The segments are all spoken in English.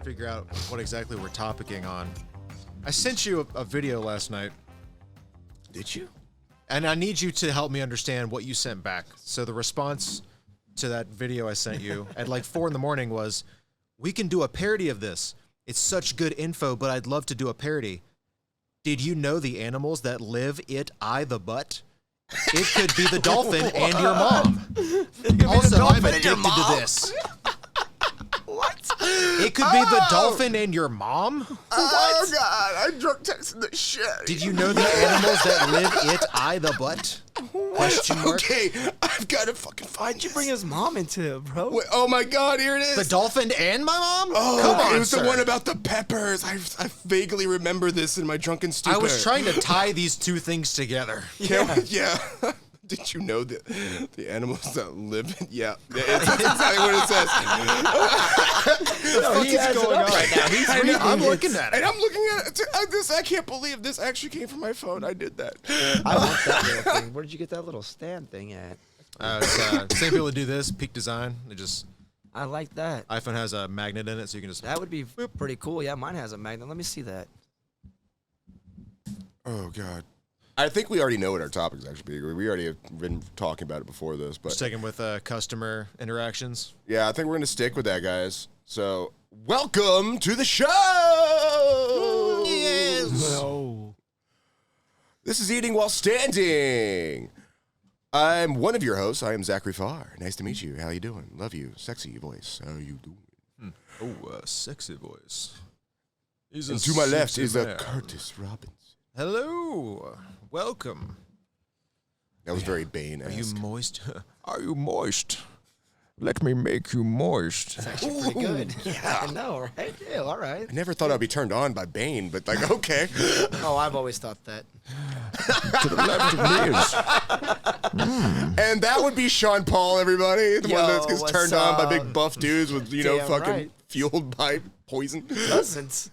figure out what exactly we're topicing on. I sent you a video last night. Did you? And I need you to help me understand what you sent back. So the response to that video I sent you at like 4 in the morning was, we can do a parody of this. It's such good info, but I'd love to do a parody. Did you know the animals that live the butt? It could be the dolphin and your mom. Also, I'm addicted to this. What? It could be the dolphin and your mom? Oh, God. I drunk texted the shit. Did you know the animals that live the butt? Question mark. Okay, I've got to fucking find you. Bring his mom into it, bro. Wait, oh, my God. Here it is. The dolphin and my mom? Oh, come on, it was sir. the one about the peppers. I vaguely remember this in my drunken stupor. I was trying to tie these two things together. Yeah. Did you know that the animals that live in... Yeah, that's exactly what it says. What is going on right now? He's reading. I'm looking at it. And I'm looking at it. I can't believe this actually came from my phone. I did that. I want that little thing. Where did you get that little stand thing at? Same people that do this, Peak Design. They just... I like that. iPhone has a magnet in it, so you can just... That would be pretty cool. Yeah, mine has a magnet. Let me see that. Oh, God. I think we already know what our topic is actually. We already have been talking about it before this, but... Sticking with customer interactions. Yeah, I think we're going to stick with that, guys. So, welcome to the show! Yes! No. This is Eating While Standing. I'm one of your hosts. I am Zachary Farr. Nice to meet you. How you doing? Love you. Sexy voice. How you doing? Oh, sexy voice. And to my left is Curtis Robbins. Hello. Welcome. That was very Bane-esque. Are you moist? Are you moist? Let me make you moist. It's actually pretty good. Yeah, I know, right? Yeah, all right. I never thought I'd be turned on by Bane, but like, okay. Oh, I've always thought that. To the left of me is... And that would be Sean Paul, everybody. The one that gets what's turned on by big up? buff dudes with, Damn fucking right. fueled by poison. Cousins.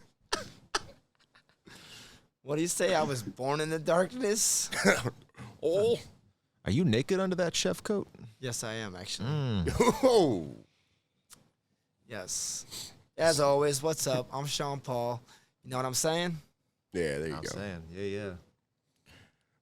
What do you say? I was born in the darkness? Oh. Are you naked under that chef coat? Yes, I am, actually. Oh. Yes. As always, what's up? I'm Sean Paul. You know what I'm saying? Yeah, there you I'm go. saying, yeah.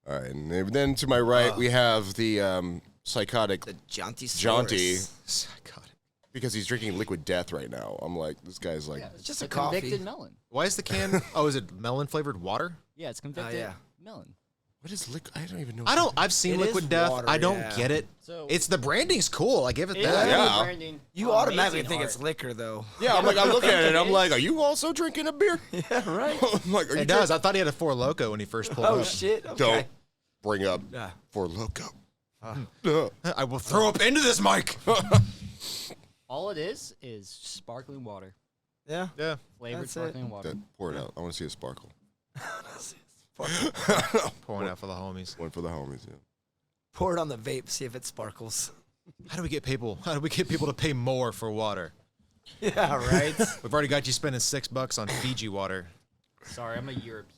All right, and then to my right, we have the psychotic The Jaunty. Jaunty, Psychotic. because he's drinking liquid death right now. I'm like, this guy's like... Yeah, It's just a a coffee. convicted melon. Why is the can... Oh, is it melon-flavored water? Yeah, it's convicted yeah. melon. What is liquid? I don't even know. I've seen It Liquid is Death. water, I don't yeah. get it. So It's the branding's cool. I give it that. Yeah. branding. You automatically Amazing think art. it's liquor, though. Yeah, I'm looking at it. I'm like, are you also drinking a beer? Yeah, right. I'm like, are you It does. I thought he had a Four Loko when he first pulled Oh, up. shit. Okay. Don't bring up Yeah. For Loco. I will throw up into this mic. All it is sparkling water, Yeah. Yeah. flavored That's it. sparkling water. Pour it out. I want to see a sparkle. Pouring out for the homies. One for the homies, yeah. Pour it on the vape, see if it sparkles. How do we get people to pay more for water? Yeah, right. We've already got you spending $6 on Fiji water. Sorry, I'm a European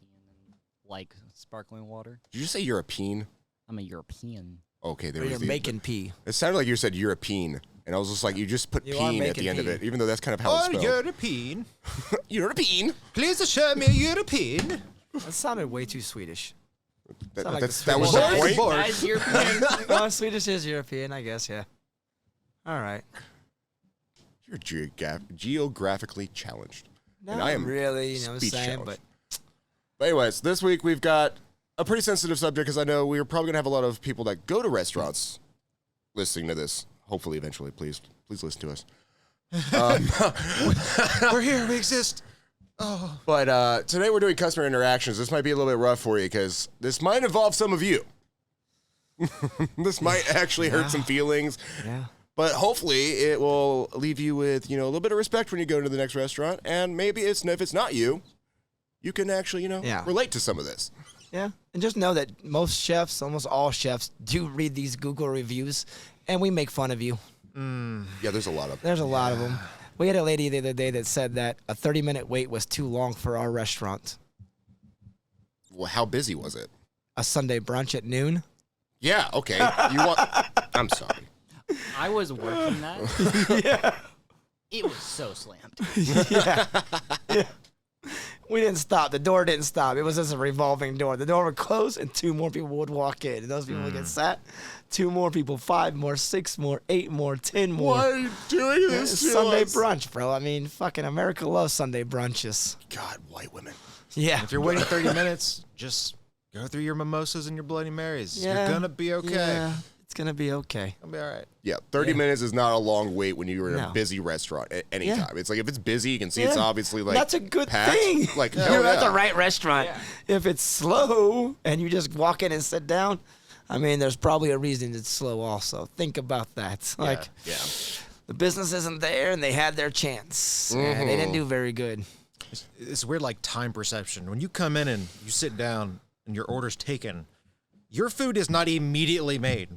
and like sparkling water. Did you say European? I'm a European. Okay, there Or was you're the... making pee. It sounded like you said European. And I was just like, you just put You are peen at making the end of pee. it, even though that's kind of how it's Oh, spelled. European. European? Please show me a European. That sounded way too Swedish. That, Sound like that's, the that was Swedish the word. point? That is European. Well, Swedish is European, I guess, yeah. All right. You're geographically challenged. Not And I am really, you know what I'm speech saying, challenged. but But anyways, this week we've got a pretty sensitive subject because I know we're probably going to have a lot of people that go to restaurants listening to this. Hopefully, eventually. Please listen to us. We're here. We exist. Oh. But today we're doing customer interactions. This might be a little bit rough for you because this might involve some of you. This might actually hurt some feelings. yeah. But hopefully it will leave you with, a little bit of respect when you go to the next restaurant. And maybe if it's not you, you can actually, Yeah. relate to some of this. Yeah. And just know that most chefs, almost all chefs, do read these Google reviews, and we make fun of you. Yeah, there's a lot of There's a lot of them. We had a lady the other day that said that a 30-minute wait was too long for our restaurant. Well, how busy was it? A Sunday brunch at noon. Yeah, okay. I'm sorry. I was working that. It was so slammed. Yeah. We didn't stop. The door didn't stop. It was just a revolving door. The door would close and 2 more people would walk in. And those people would get sat. 2 more people, 5 more, 6 more, 8 more, 10 more. Why are you doing this It's to Sunday us? brunch, bro. I mean, fucking America loves Sunday brunches. God, white women. Yeah. If you're waiting 30 minutes, just go through your mimosas and your Bloody Marys. Yeah. You're gonna be okay. Yeah, it's going to be okay. I'll be all right. Yeah, 30 minutes is not a long wait when you're in No. a busy restaurant at any Yeah. time. It's like if it's busy, you can see it's Yeah. obviously like That's a good packed. thing. Like You're hell at the yeah. right restaurant. If it's slow and you just walk in and sit down, I mean, there's probably a reason it's slow also. Think about that. Like, Yeah. the business isn't there and they had their chance. And they didn't do very good. It's weird, like time perception. When you come in and you sit down and your order's taken, your food is not immediately made.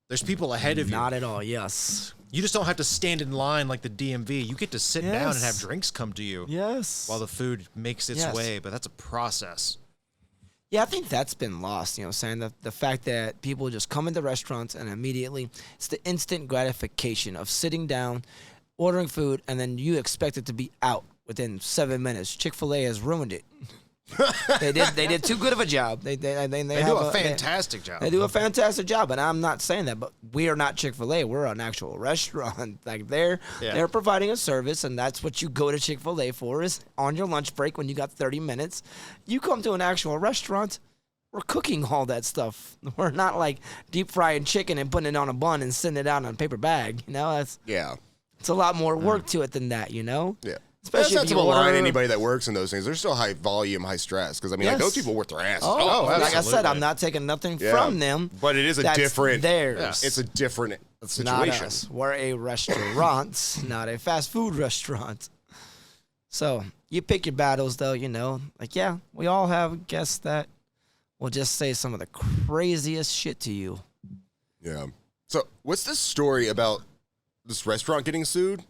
There's people ahead of you. Not at all, yes. You just don't have to stand in line like the DMV. You get to sit down and have Yes. drinks come to you Yes. while the food makes its Yes. way. But that's a process. Yeah, I think that's been lost, saying the fact that people just come into restaurants and immediately, it's the instant gratification of sitting down, ordering food, and then you expect it to be out within 7 minutes. Chick-fil-A has ruined it. They did too good of a job. They They have do a fantastic job. They do a fantastic job, and I'm not saying that, but we are not Chick-fil-A. We're an actual restaurant. Like they're providing a service, and that's what you go to Chick-fil-A for. Is on your lunch break when you got 30 minutes, you come to an actual restaurant. We're cooking all that stuff. We're not like deep frying chicken and putting it on a bun and sending it out in a paper bag. Yeah. It's a lot more work to it than that. Yeah. Especially That's if not to you malign order- anybody that works in those things. There's still high volume, high stress. Because, I mean, like, Yes. those people work their asses Oh, off. like I said, absolutely. I'm not taking nothing Yeah. from them. But it is a That's different... theirs. It's a different Not situation. us. We're a restaurant, not a fast food restaurant. So you pick your battles, though. Like we all have guests that will just say some of the craziest shit to you. Yeah. So, what's this story about this restaurant getting sued?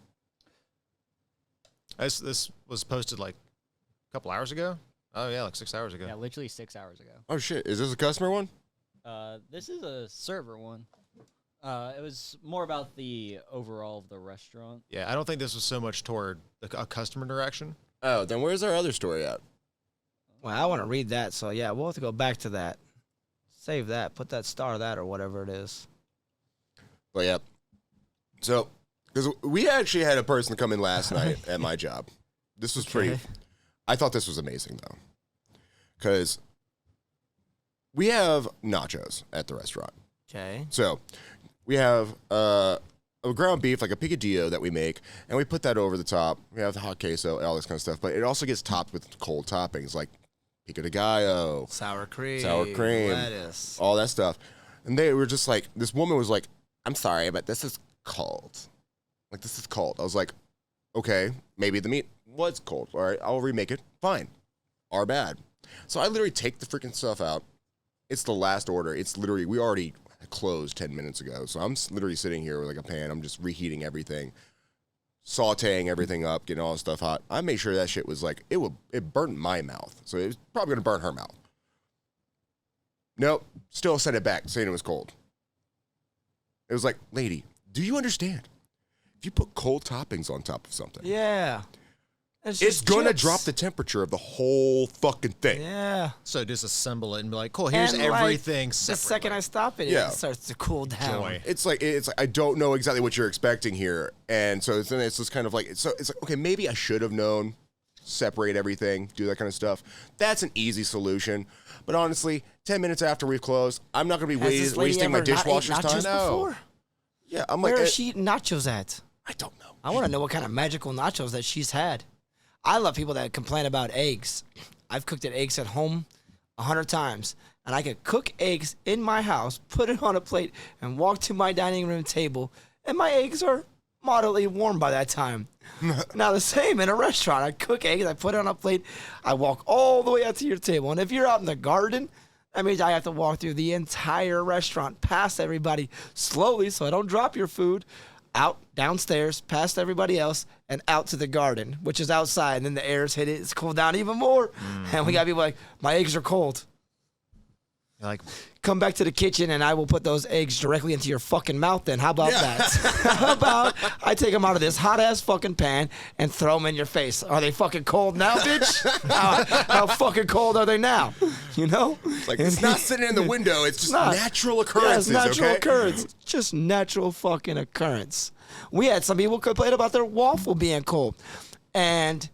This was posted like a couple hours ago. Oh, yeah, like 6 hours ago. Yeah, literally 6 hours ago. Oh, shit. Is this a customer one? This is a server one. It was more about the overall of the restaurant. Yeah, I don't think this was so much toward a customer direction. Oh, then where's our other story at? Well, I want to read that, so we'll have to go back to that. Save that. Put that star that or whatever it is. But, yeah. So, because we actually had a person come in last night at my job. This was pretty... Okay. I thought this was amazing, though. Because we have nachos at the restaurant. Okay. So we have a ground beef, like a picadillo that we make, and we put that over the top. We have the hot queso, all this kind of stuff. But it also gets topped with cold toppings like pico de gallo, Sour cream. lettuce, all that stuff. And they were just like, this woman was like, I'm sorry, but this is cold. Like, this is cold. I was like, okay, maybe the meat was cold. All right, I'll remake it. Fine. Our bad. So I literally take the freaking stuff out. It's the last order. It's literally, we already closed 10 minutes ago. So I'm literally sitting here with like a pan. I'm just reheating everything, sauteing everything up, getting all the stuff hot. I made sure that shit was like, it burnt my mouth. So it was probably going to burn her mouth. Nope. Still sent it back saying it was cold. It was like, lady, do you understand? If you put cold toppings on top of something, Yeah. it's going to drop the temperature of the whole fucking thing. Yeah. So disassemble it and be like, cool, here's And, like, everything The separately. second I stop it, Yeah. it starts to cool down. Joy. It's like I don't know exactly what you're expecting here, and so it's just kind of like it's like, okay, maybe I should have known, separate everything, do that kind of stuff. That's an easy solution, but honestly, 10 minutes after we've closed, I'm not going to be Has this lady wasting my ever not ate dishwasher's nachos time. before? Yeah, I'm Where like, is she eating nachos at? I don't know. I want to know what kind of magical nachos that she's had. I love people that complain about eggs. I've cooked eggs at home 100 times, and I could cook eggs in my house, put it on a plate, and walk to my dining room table, and my eggs are moderately warm by that time. Now the same in a restaurant. I cook eggs, I put it on a plate, I walk all the way out to your table, and if you're out in the garden, that means I have to walk through the entire restaurant, past everybody slowly so I don't drop your food, out downstairs, past everybody else, and out to the garden, which is outside. And then the air's hit it, it's cooled down even more. And we got people like, my eggs are cold. Like, Come back to the kitchen and I will put those eggs directly into your fucking mouth then. How about that? How about I take them out of this hot ass fucking pan and throw them in your face? Are they fucking cold now, bitch? How fucking cold are they now? You know? Like, it's not sitting in the window. It's just not. natural occurrences, Yeah, it's natural okay? occurrence. Just natural fucking occurrence. We had some people complain about their waffle being cold. And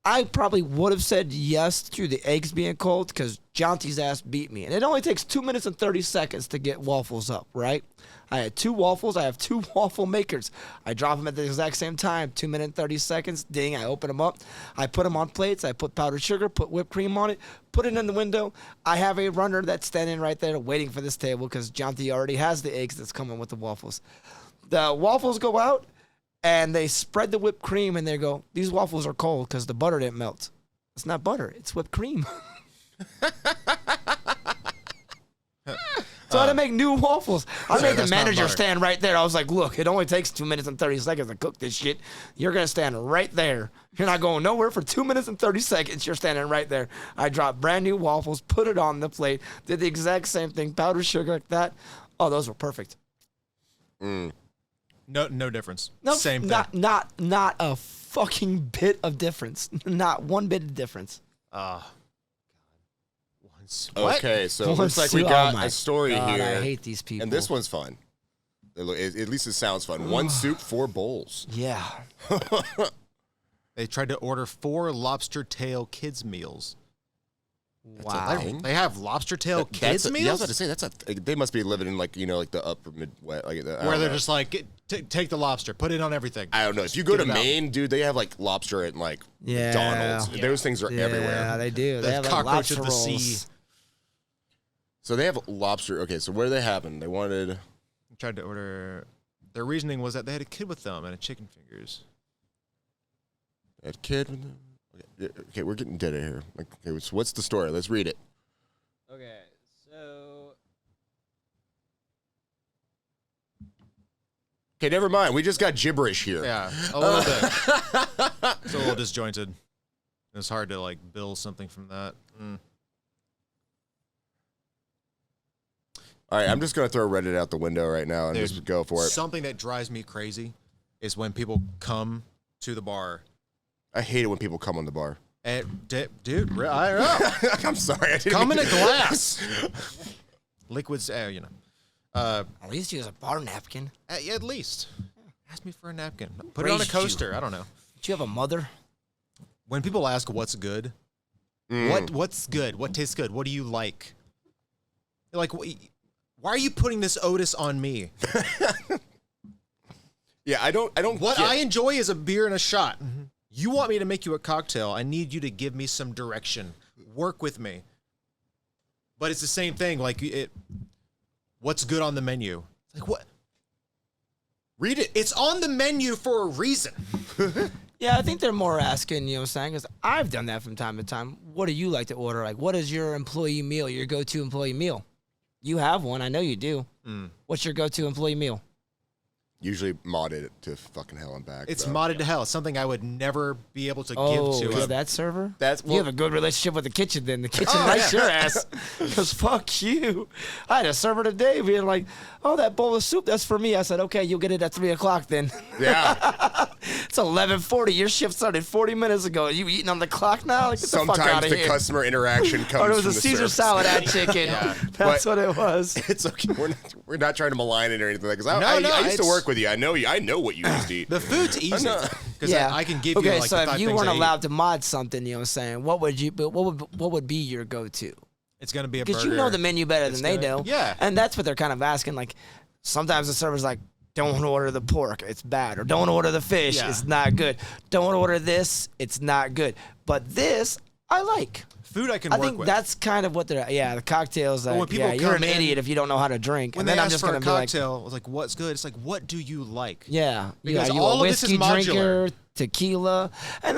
I probably would have said yes to the eggs being cold because Jonty's ass beat me. And it only takes 2 minutes and 30 seconds to get waffles up, right? I had 2 waffles. I have 2 waffle makers. I drop them at the exact same time, 2 minutes and 30 seconds. Ding, I open them up. I put them on plates. I put powdered sugar, put whipped cream on it, put it in the window. I have a runner that's standing right there waiting for this table because Jonty already has the eggs that's coming with the waffles. The waffles go out. And they spread the whipped cream, and they go, these waffles are cold because the butter didn't melt. It's not butter. It's whipped cream. So I had to make new waffles. I made the that's not manager butter. stand right there. I was like, look, it only takes 2 minutes and 30 seconds to cook this shit. You're going to stand right there. You're not going nowhere for 2 minutes and 30 seconds. You're standing right there. I dropped brand new waffles, put it on the plate, did the exact same thing, powdered sugar like that. Oh, those were perfect. no difference. No, Same thing. Not a fucking bit of difference. Not one bit of difference. What? Okay, so it One looks like we soup- got oh my a story God, here. I hate these people. And this one's fun. At least it sounds fun. 1 soup, 4 bowls. Yeah. They tried to order 4 lobster tail kids meals. Wow. thing. They have lobster tail kids Yeah, I was meals? about to say they must be living in like the upper Midwest, like Where they're just like, take the lobster, put it on everything. I don't know. If you go Get to it out. Maine, dude, they have like lobster at like Yeah. McDonald's. Yeah. Those things are Yeah, everywhere. they do. The They have like cockroach lobster of the sea. rolls. So they have lobster. Okay, so what did they happen? They wanted. Tried to order. Their reasoning was that they had a kid with them and a chicken fingers. That kid. with them? Okay, we're getting dead here. Like, okay, so what's the story? Let's read it. Okay, so Okay, never mind. We just got gibberish here. Yeah, a little bit. It's a little disjointed. It's hard to like build something from that. All right, I'm just gonna throw Reddit out the window right now and Dude, just go for it. Something that drives me crazy is when people come to the bar. I hate it when people come on the bar. And, dude, I don't know. I'm sorry. I didn't Come in mean a to- glass. Liquids, you know. At least use a bar napkin. At least. Ask me for a napkin. Put it on a Raised you. coaster. I don't know. Do you have a mother? When people ask what's good, what's good? What tastes good? What do you like? You're like, why are you putting this Otis on me? Yeah, I don't. What get- I enjoy is a beer and a shot. You want me to make you a cocktail. I need you to give me some direction. Work with me. But it's the same thing. Like, what's good on the menu? It's like, what? Read it. It's on the menu for a reason. Yeah, I think they're more asking, you know what I'm saying? Because I've done that from time to time. What do you like to order? Like, what is your employee meal, your go-to employee meal? You have one. I know you do. What's your go-to employee meal? Usually modded to fucking hell and back. It's though. modded to hell. It's something I would never be able to Oh, give to is a that server? That's- You have a good relationship with the kitchen then. The kitchen Oh, likes yeah. your ass. Because fuck you. I had a server today being like, oh, that bowl of soup, that's for me. I said, okay, you'll get it at 3 o'clock then. Yeah. It's 11:40. Your shift started 40 minutes ago. You eating on the clock now? Like, get the fuck out Sometimes of the here. customer interaction comes Or it was from a the Caesar service. salad at chicken. That's But- what it was. It's okay. We're not trying to malign it or anything like that. No, I used to it's- work with you. I know you. I know what you used to eat. The food's easy because Yeah. I can give okay, you like so the if 5 you things weren't I eat. allowed to mod something, you know what I'm saying, what would be your go-to? It's gonna be a Because burger. you know the menu better It's than they gonna- do. yeah. And that's what they're kind of asking. Like, sometimes the server's like, don't order the pork, it's bad. Or don't order the fish, Yeah. it's not good. Don't order this, it's not good. But this, I like. Food I can I work think with. that's kind of what they're, the cocktails, like, when people you're an come in- idiot if you don't know how to drink. when And they then I'm ask just for going a to be like, cocktail, I was like, "What's good?" It's like, "What do you like?" yeah, Because are you all a of this is whiskey drinker, modular. tequila, and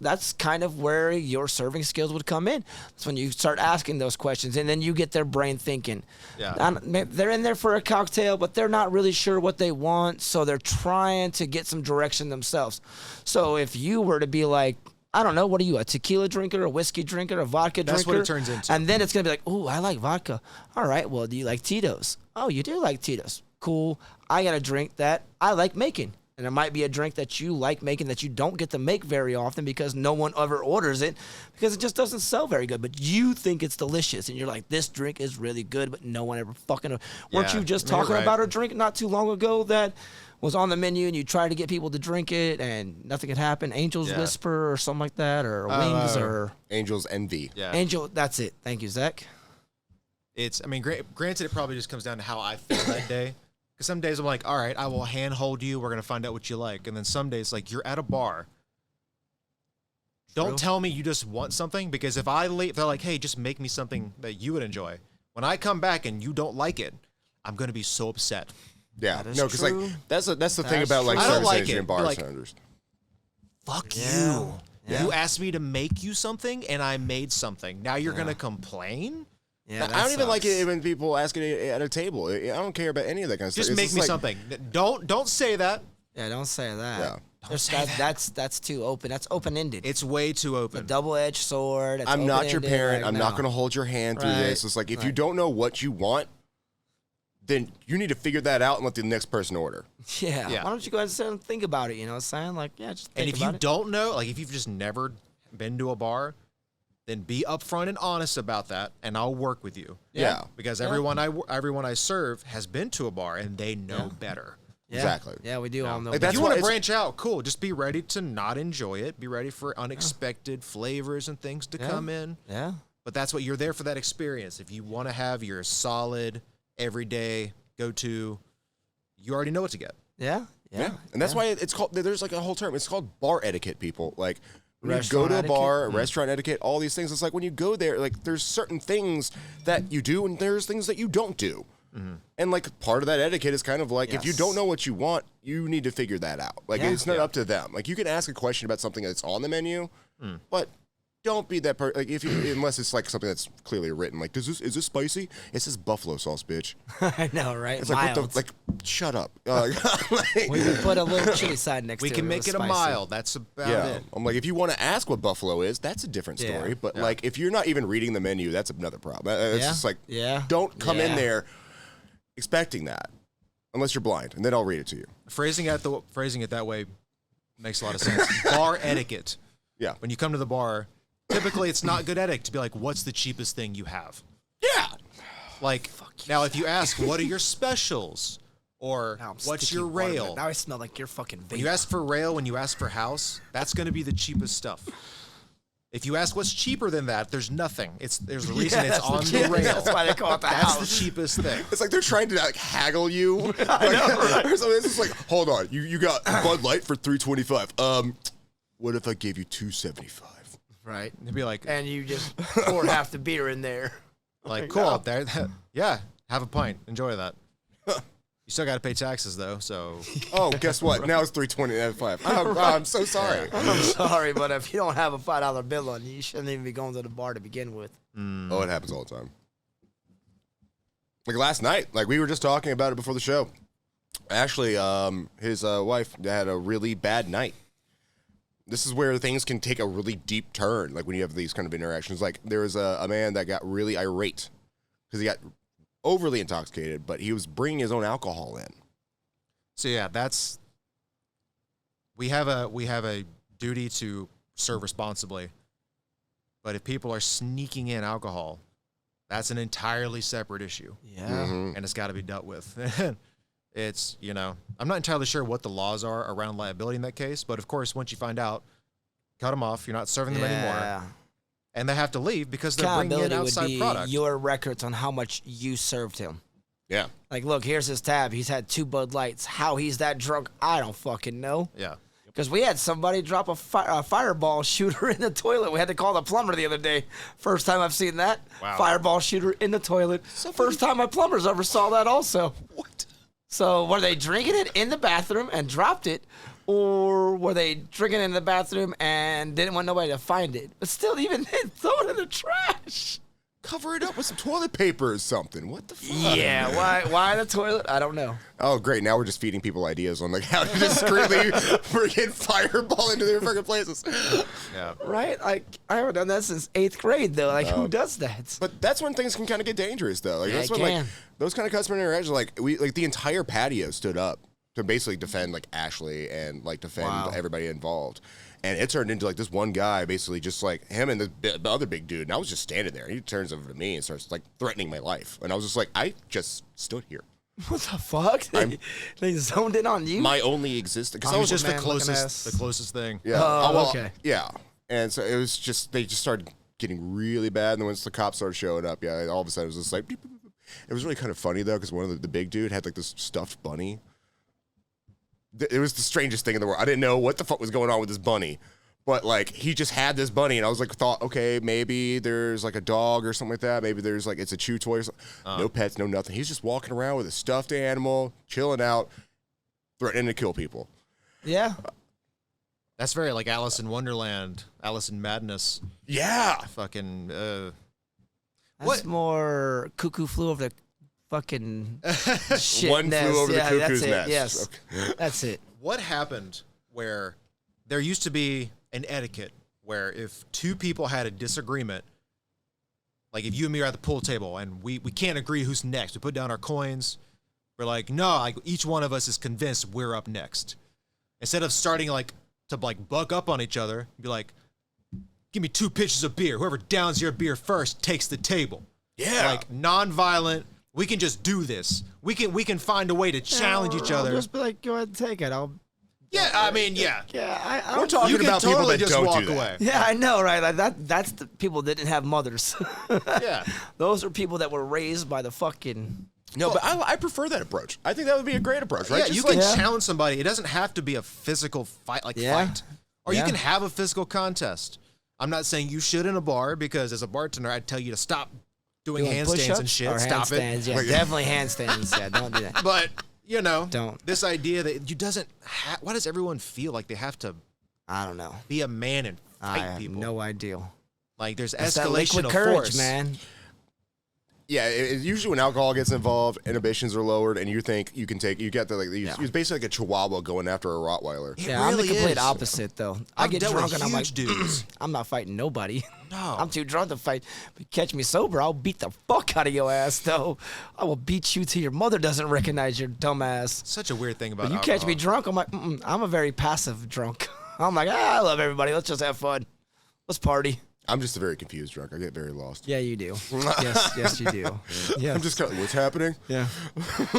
that's kind of where your serving skills would come in. That's when you start asking those questions, and then you get their brain thinking. Yeah. They're in there for a cocktail, but they're not really sure what they want, so they're trying to get some direction themselves. So if you were to be like, I don't know. What are you, a tequila drinker, a whiskey drinker, a vodka drinker? That's what it turns into. And then it's going to be like, ooh, I like vodka. All right, well, do you like Tito's? Oh, you do like Tito's. Cool. I got a drink that I like making. And it might be a drink that you like making that you don't get to make very often because no one ever orders it because it just doesn't sell very good. But you think it's delicious. And you're like, this drink is really good, but no one ever fucking... Weren't you just you're talking right. about a drink not too long ago that was on the menu and you tried to get people to drink it and nothing could happen? Angel's Yeah. Whisper or something like that, or Wings or... Angel's Envy. Yeah. Angel, that's it. Thank you, Zach. It's, I mean, granted, it probably just comes down to how I feel that day. Because some days I'm like, all right, I will handhold you. We're going to find out what you like. And then some days, like, you're at a bar. Don't tell me you just want something. Because if I leave, they're like, hey, just make me something that you would enjoy. When I come back and you don't like it, I'm going to be so upset. Yeah, That is no, because like true. that's the thing That's about like true. I don't service like industry it, and but, like, bartenders. Fuck Yeah. you. Yeah. You asked me to make you something, and I made something. Now you're going to complain? Yeah, I don't even like sucks. it when people ask it at a table. I don't care about any of that kind of stuff. Just It's make me like- something. Don't say that. Yeah, don't say that. Yeah. That's too open. That's open-ended. It's way too a open. double-edged sword. It's I'm not your open-ended, parent. like, I'm not no. going to hold your hand through Right. this. It's like if you Right. don't know what you want, then you need to figure that out and let the next person order. Yeah. Yeah. Why don't you go ahead and sit and think about it? You know what I'm saying? Like, yeah, just think And if you about it. don't know, like if you've just never been to a bar, then be upfront and honest about that, and I'll work with you. Yeah. Because everyone I serve has been to a bar and they know better. Yeah. Exactly. Yeah, we do all know. Like, If that's you why want to it's- branch out, cool. Just be ready to not enjoy it. Be ready for unexpected flavors and things to come in. yeah. But that's what you're there for, that experience. If you want to have your solid, everyday go-to, you already know what to get. Yeah. Yeah. And that's why it's called, there's like a whole term. It's called bar etiquette, people. Like, when you Restaurant go to a bar, etiquette? restaurant etiquette, all these things, it's like when you go there, like, there's certain things that you do and there's things that you don't do. And, like, part of that etiquette is kind of like, if you Yes. don't know what you want, you need to figure that out. Like, Yeah. it's not up to them. Like, you can ask a question about something that's on the menu, but don't be that person. Like, if you, unless it's like something that's clearly written. Like, is this spicy? It says buffalo sauce, bitch. I know, right? It's like, Mild. what the, like, shut up. Like, we would put a little chili side next We to it. can real make it a spicy. mild. That's about yeah, it. I'm like, if you want to ask what buffalo is, that's a different Yeah. story. But like, if you're not even reading the menu, that's another problem. It's Yeah. just like, Yeah. don't come in Yeah. there expecting that, unless you're blind, and then I'll read it to you. Phrasing it that way makes a lot of sense. Bar etiquette. Yeah, When you come to the bar, typically it's not good etiquette to be like, what's the cheapest thing you have? yeah. Like, now if you ask, what are your specials? Or Now I'm what's sticky your watermelon. rail? Now I smell like you're fucking vape. When you ask for rail, when you ask for house, that's going to be the cheapest stuff. If you ask what's cheaper than that, there's nothing. There's a reason it's on the rail. That's why they call it the That's house. the cheapest thing. It's like they're trying to like haggle you. Like, or something. It's just like, hold on, you got Bud Light for $3.25. What if I gave you $2.75? Right. It'd be like, And you just pour half the beer in there. cool. Yeah, have a pint. Enjoy that. You still got to pay taxes though, so Oh, guess what? Now it's $3.25. I'm so sorry. I'm sorry, but if you don't have a $5 bill on you, you shouldn't even be going to the bar to begin with. Oh, it happens all the time. Like last night, like we were just talking about it before the show. Actually, his wife had a really bad night. This is where things can take a really deep turn, like when you have these kind of interactions. Like there was a man that got really irate because he got overly intoxicated, but he was bringing his own alcohol in. So yeah, we have a duty to serve responsibly. But if people are sneaking in alcohol, that's an entirely separate issue, Yeah. Mhm. and it's got to be dealt with. It's, I'm not entirely sure what the laws are around liability in that case, but of course, once you find out, cut them off. You're not serving them anymore, and they have to leave because they're bringing in Accountability would outside be product. your records on how much you served him. Yeah. Like, look, here's his tab. He's had 2 Bud Lights. How he's that drunk, I don't fucking know. Yeah. Because we had somebody drop a fireball shooter in the toilet. We had to call the plumber the other day. First time I've seen that. Wow. Fireball shooter in the toilet. First time my plumbers ever saw that also. What? So were they drinking it in the bathroom and dropped it? Or were they drinking it in the bathroom and didn't want nobody to find it? But still, even then, throw it in the trash. cover it up with some toilet paper or something. What the fuck? Yeah, why the toilet? I don't know. Oh, great. Now we're just feeding people ideas on like how to discreetly freaking fireball into their freaking places. Yeah. Right? Like, I haven't done that since 8th grade, though. Like, who does that? But that's when things can kind of get dangerous, though. Like, Yeah, that's it when, like, can. those kind of customer interactions, like, the entire patio stood up to basically defend, like, Ashley and, like, defend everybody involved. And it turned into, like, this one guy basically just, like, him and the other big dude. And I was just standing there. And he turns over to me and starts, like, threatening my life. And I was just like, I just stood here. What the fuck? They zoned in on you? My only existence. It was just the man looking closest thing. Yeah. Oh, well, okay. Yeah. And so it was just, they just started getting really bad. And then once the cops started showing up, yeah, all of a sudden it was just like, beep, beep, beep. It was really kind of funny, though, because one of the big dude had, like, this stuffed bunny. It was the strangest thing in the world. I didn't know what the fuck was going on with this bunny. But, like, he just had this bunny, and I was like, okay, maybe there's, like, a dog or something like that. Maybe there's, like, it's a chew toy or something. No pets, no nothing. He's just walking around with a stuffed animal, chilling out, threatening to kill people. Yeah. That's very like Alice in Wonderland, Alice in Madness. Yeah. Fucking. That's more Cuckoo Flew Over the fucking shit One nest. flew over the cuckoo's that's it. nest. Yes. Okay. That's it. What happened where there used to be an etiquette where if two people had a disagreement, like if you and me are at the pool table and we can't agree who's next, we put down our coins. We're like, no, like each one of us is convinced we're up next. Instead of starting like to like buck up on each other, be like, give me 2 pitchers of beer. Whoever downs your beer first takes the table. Yeah. Like non-violent. We can just do this. We can find a way to challenge each I'll other. just be like, go ahead and take it. Yeah, I mean, yeah. Yeah, We're talking You can about people totally that just don't walk do that. away. Yeah, I know, right? Like that's the people that didn't have mothers. Yeah. Those are people that were raised by the fucking. No, but I prefer that approach. I think that would be a great approach, right? Yeah, Just you like, can challenge somebody. It doesn't have to be a physical fight, fight. Or you Yeah. can have a physical contest. I'm not saying you should in a bar because as a bartender, I'd tell you to stop doing handstands push-ups and shit. or Stop handstands, it. Yeah, definitely handstands. Yeah, don't do that. But, you know, Don't. this idea that you doesn't why does everyone feel like they have to I don't know. be a man and I fight have people? no idea. Like there's It's that escalation liquid of courage, force. man. yeah, usually when alcohol gets involved, inhibitions are lowered, and you think you can take, you get the, like, you're basically like a chihuahua going after a Rottweiler. It Yeah, I'm the really complete is. opposite though. I I've get dealt drunk with and I'm like, huge dudes. I'm not fighting nobody. No. I'm too drunk to fight. But catch me sober, I'll beat the fuck out of your ass though. I will beat you till your mother doesn't recognize your dumb ass. Such a weird thing about But you alcohol. catch me drunk, I'm like, I'm a very passive drunk. I'm like, I love everybody. Let's just have fun. Let's party. I'm just a very confused drunk. I get very lost. Yeah, you do. yes, you do. Yeah. I'm just kind of, what's happening? Yeah.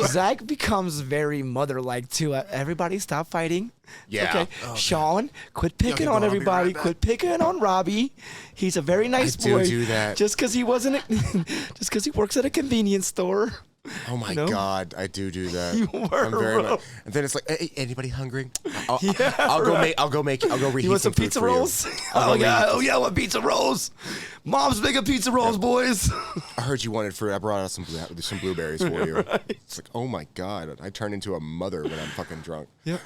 Zach becomes very mother-like too. Everybody stop fighting. Yeah. Okay. Sean, quit picking go, on I'll be everybody. right back. Quit picking on Robbie. He's a very nice do boy. do that. Just because he wasn't, just because he works at a convenience store. Oh my No. God, I do that. You were, I'm very bro. much, and then it's like, hey, anybody hungry? I'll go reheat You want some food pizza for you. rolls? I'll Oh go yeah, reheat- oh yeah, I want pizza rolls. Mom's making pizza rolls, boys. I heard you wanted fruit. I brought out some blueberries for you. It's like, oh my God, I turn into a mother when I'm fucking drunk. Yep.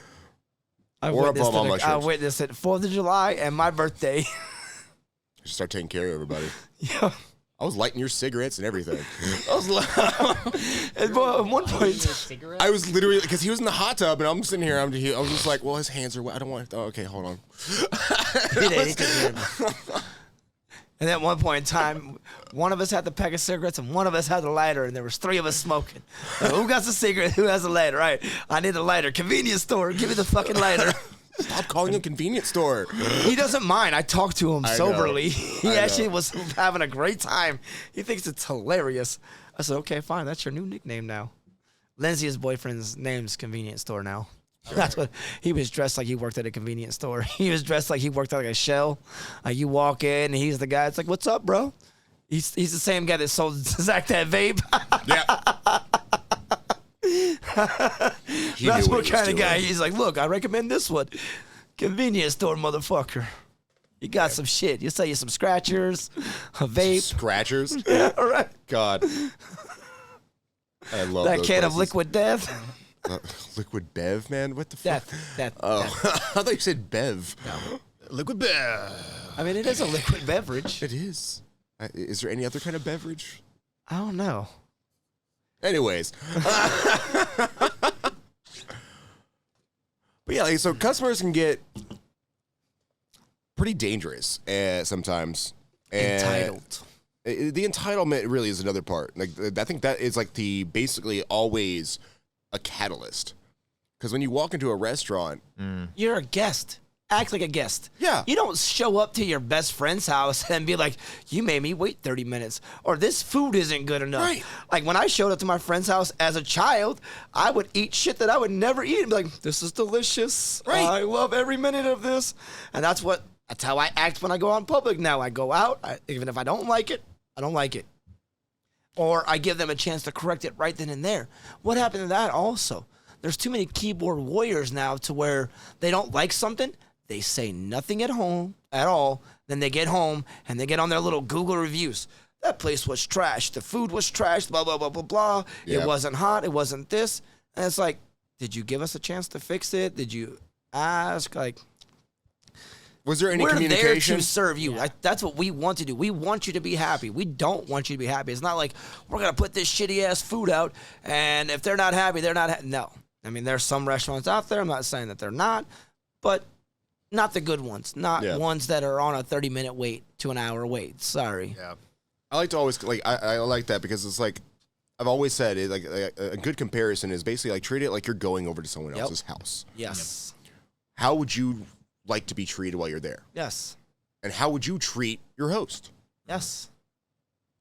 I Or a witnessed bum on it. I mushrooms. witnessed it 4th of July and my birthday. Just start taking care of everybody. Yeah. I was lighting your cigarettes and everything. And at one point, Cigarette? I was literally, because he was in the hot tub, and I'm sitting here, I was just like, well, his hands are wet. I don't want, oh, okay, hold on. and at one point in time, one of us had the pack of cigarettes and one of us had the lighter, and there was 3 of us smoking. Who got the cigarette? Who has the lighter? All right, I need a lighter. Convenience store, give me the fucking lighter. Stop calling him convenience store. He doesn't mind. I talked to him I know. soberly. He I actually know. was having a great time. He thinks it's hilarious. I said, okay, fine. That's your new nickname now. Lindsay, his boyfriend's name's Convenience Store now. That's what he was dressed like. He worked at a convenience store. He was dressed like he worked at like a Shell. Like you walk in and he's the guy. It's like, what's up, bro? He's the same guy that sold Zach that vape. Yeah. He That's knew what he was kind of guy. doing. He's like, look, I recommend this one. Convenience store, motherfucker. You got some shit. You sell you some scratchers, a vape. Scratchers. Yeah, all right. God. I love That those can of places. liquid death. Liquid Bev, man. What the fuck? Death. Oh, I thought you said Bev. Liquid bear. I mean, it is a liquid beverage. It is. Is there any other kind of beverage? I don't know. Anyways. But yeah, like, so customers can get pretty dangerous sometimes. And Entitled. The entitlement really is another part. Like, I think that is like basically always a catalyst. Because when you walk into a restaurant, You're a guest. Act like a guest. Yeah. You don't show up to your best friend's house and be like, you made me wait 30 minutes, or this food isn't good enough. Right. Like when I showed up to my friend's house as a child, I would eat shit that I would never eat and be like, this is delicious. Right. I love every minute of this. And that's how I act when I go out in public now. I go out, even if I don't like it, I don't like it. Or I give them a chance to correct it right then and there. What happened to that also? There's too many keyboard warriors now to where they don't like something, they say nothing at home at all. Then they get home and they get on their little Google reviews. That place was trash. The food was trash, blah, blah, blah, blah, blah. Yep. It wasn't hot. It wasn't this. And it's like, did you give us a chance to fix it? Did you ask? Like, was there any we're communication? there to serve you. That's what we want to do. We want you to be happy. We don't want you to be happy. It's not like we're going to put this shitty-ass food out, and if they're not happy, they're not happy. No. I mean, there's some restaurants out there. I'm not saying that they're not, but not the good ones. Not ones that are on a 30-minute wait to an hour wait. Sorry. Yeah. I like to always, like, I like that because it's like, I've always said, like a good comparison is basically like treat it like you're going over to someone else's house. Yes. How would you like to be treated while you're there? Yes. And how would you treat your host? Yes.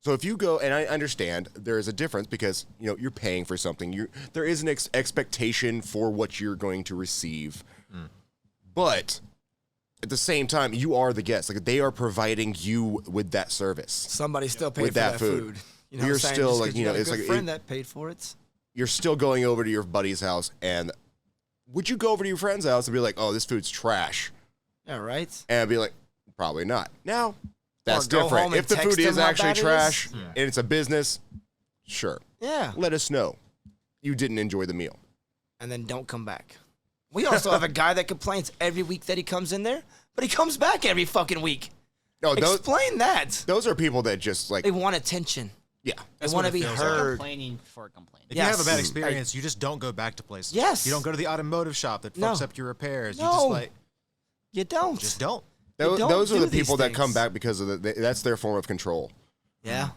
So if you go, and I understand there is a difference because, you know, you're paying for something. There is an expectation for what you're going to receive. But at the same time, you are the guest. Like, they are providing you with that service. Somebody still paid With for that that food. food. You know You're what I'm saying? still, Just like, 'cause you know, got a it's good like friend that paid for it. You're still going over to your buddy's house, and would you go over to your friend's house and be like, oh, this food's trash? Yeah, right? And be like, probably not. Now, that's Or go different. home If and the text food is them how actually bad it is. trash and it's a business, sure. Yeah. Let us know you didn't enjoy the meal. And then don't come back. We also have a guy that complains every week that he comes in there, but he comes back every fucking week. No, Explain that. those are people that just like, They want attention. yeah. They want to be feels like. heard. Complaining for complaining. If you have a Yes. bad experience, you just don't go back to places. Yes. You don't go to the automotive shop that No. fucks up your repairs. You No. just like You don't. just don't. You don't Those are do the these people that come things. back because of that's their form of control. Yeah.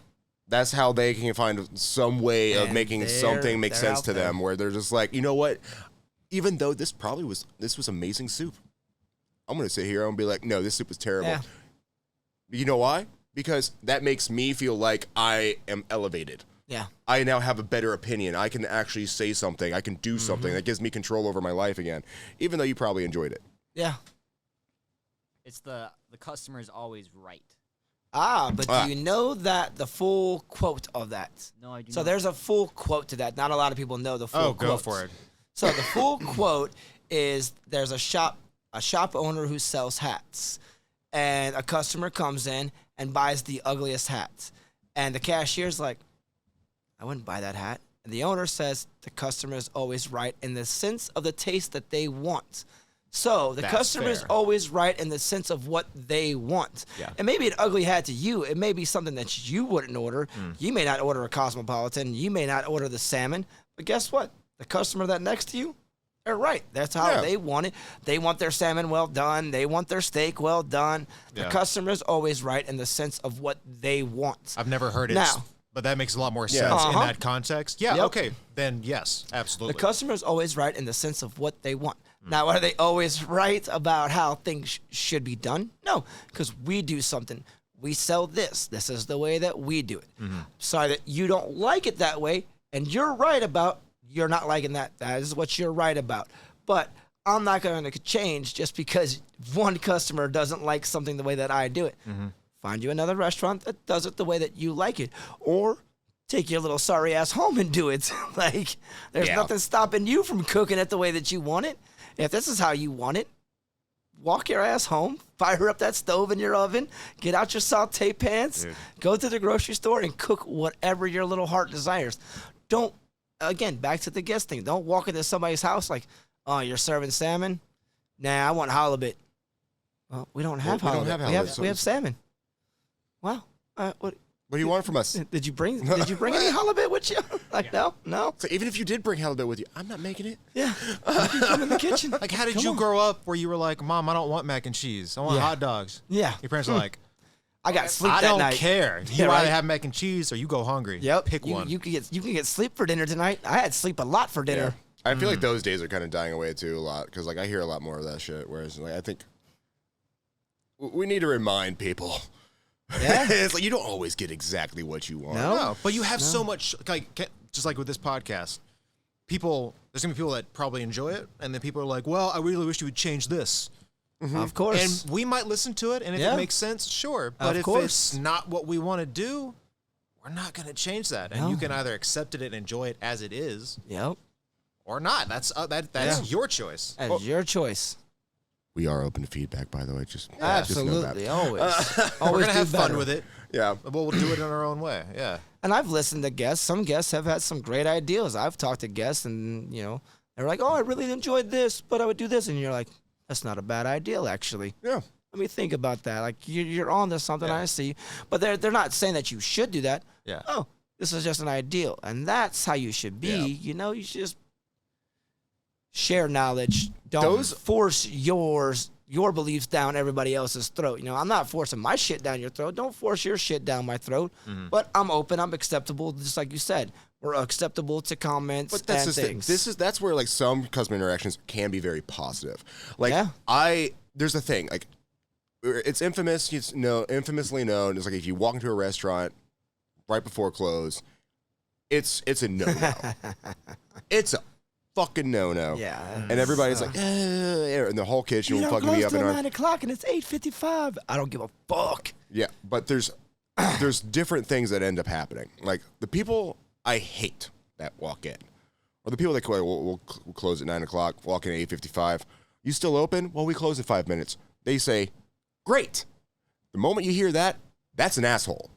That's how they can find some way of And making something make they're sense out to there. them, where they're just like, you know what? Even though this was amazing soup, I'm gonna sit here and be like, no, this soup was terrible. Yeah. You know why? Because that makes me feel like I am elevated. Yeah. I now have a better opinion. I can actually say something. I can do something that gives me control over my life again, even though you probably enjoyed it. Yeah. It's the customer is always right. But do you know that the full quote of that? No, I do So not. there's a full quote to that. Not a lot of people know the full Oh, quote. go for it. So the full quote is there's a shop owner who sells hats, and a customer comes in and buys the ugliest hats, and the cashier's like, I wouldn't buy that hat. And the owner says the customer is always right in the sense of the taste that they want. So the That's customer is fair. always right in the sense of what they want. Yeah. It may be an ugly hat to you. It may be something that you wouldn't order. You may not order a Cosmopolitan. You may not order the salmon. But guess what? The customer that next to you, they're right. That's how Yeah. they want it. They want their salmon well done. They want their steak well done. The Yeah. customer is always right in the sense of what they want. I've never heard it, Now- but that makes a lot more sense Yeah. in Uh-huh. that context. Yeah, Yep. okay. Then yes, absolutely. The customer is always right in the sense of what they want. Now, are they always right about how things should be done? No, because we do something. We sell this. This is the way that we do it. Sorry that you don't like it that way, and you're right about you're not liking that. That is what you're right about. But I'm not going to change just because one customer doesn't like something the way that I do it. Find you another restaurant that does it the way that you like it, or take your little sorry ass home and do it. Like, there's Yeah. nothing stopping you from cooking it the way that you want it. If this is how you want it, walk your ass home, fire up that stove in your oven, get out your saute pans, go to the grocery store and cook whatever your little heart desires. Don't, again, back to the guest thing. Don't walk into somebody's house like, oh, you're serving salmon? Nah, I want halibut. Well, we don't have we don't halibut. have We halibut, have, so we have it's- salmon. Well, What do you want from us? did you bring? Did you bring any halibut with you? Like no. So even if you did bring halibut with you, I'm not making it. Yeah, you can come in the kitchen. Like, how did Come you on. grow up where you were like, Mom, I don't want mac and cheese. I want Yeah. hot dogs. Yeah. Your parents are like, I got sleep I that don't night. care. You Yeah, right. either have mac and cheese or you go hungry. Yep. Pick one. You can get sleep for dinner tonight. I had sleep a lot for dinner. I feel like those days are kind of dying away too a lot because like I hear a lot more of that shit. Whereas like I think we need to remind people. Yeah. It's like you don't always get exactly what you want. No, but you have so much, like, just like with this podcast, there's going to be people that probably enjoy it, and then people are like, well, I really wish you would change this. Of course. And we might listen to it, and if Yeah. it makes sense, sure. But Of if course. it's not what we want to do, we're not going to change that. And No. you can either accept it and enjoy it as it is, Yep. or not. That's Yeah. your choice. That's your choice. We are open to feedback, by the way. Just know Absolutely. that. Always. We're Always going to have do fun better. with it, Yeah. but we'll do it in our own way. Yeah. And I've listened to guests. Some guests have had some great ideas. I've talked to guests, and they're like, "Oh, I really enjoyed this, but I would do this," and you're like, "That's not a bad idea, actually." Yeah. Let me think about that. Like you're on to something. Yeah. I see, but they're not saying that you should do that. Yeah. Oh, this is just an ideal, and that's how you should be. Yeah. You should just share knowledge. Don't force your beliefs down everybody else's throat. I'm not forcing my shit down your throat. Don't force your shit down my throat. But I'm open. I'm acceptable. Just like you said, we're acceptable to comments But that's and just things. that's where like some customer interactions can be very positive. Like Yeah. there's a thing like it's infamously known. It's like if you walk into a restaurant right before close, it's a no-no. It's a fucking no-no. Yeah. And everybody's like, and the whole kitchen will fucking be up and on. 9 o'clock and it's 8:55. I don't give a fuck. Yeah, but there's different things that end up happening. Like the people I hate that walk in, or the people that we'll close at 9 o'clock, walk in at 8:55. You still open? Well, we close in 5 minutes. They say, great. The moment you hear that, that's an asshole.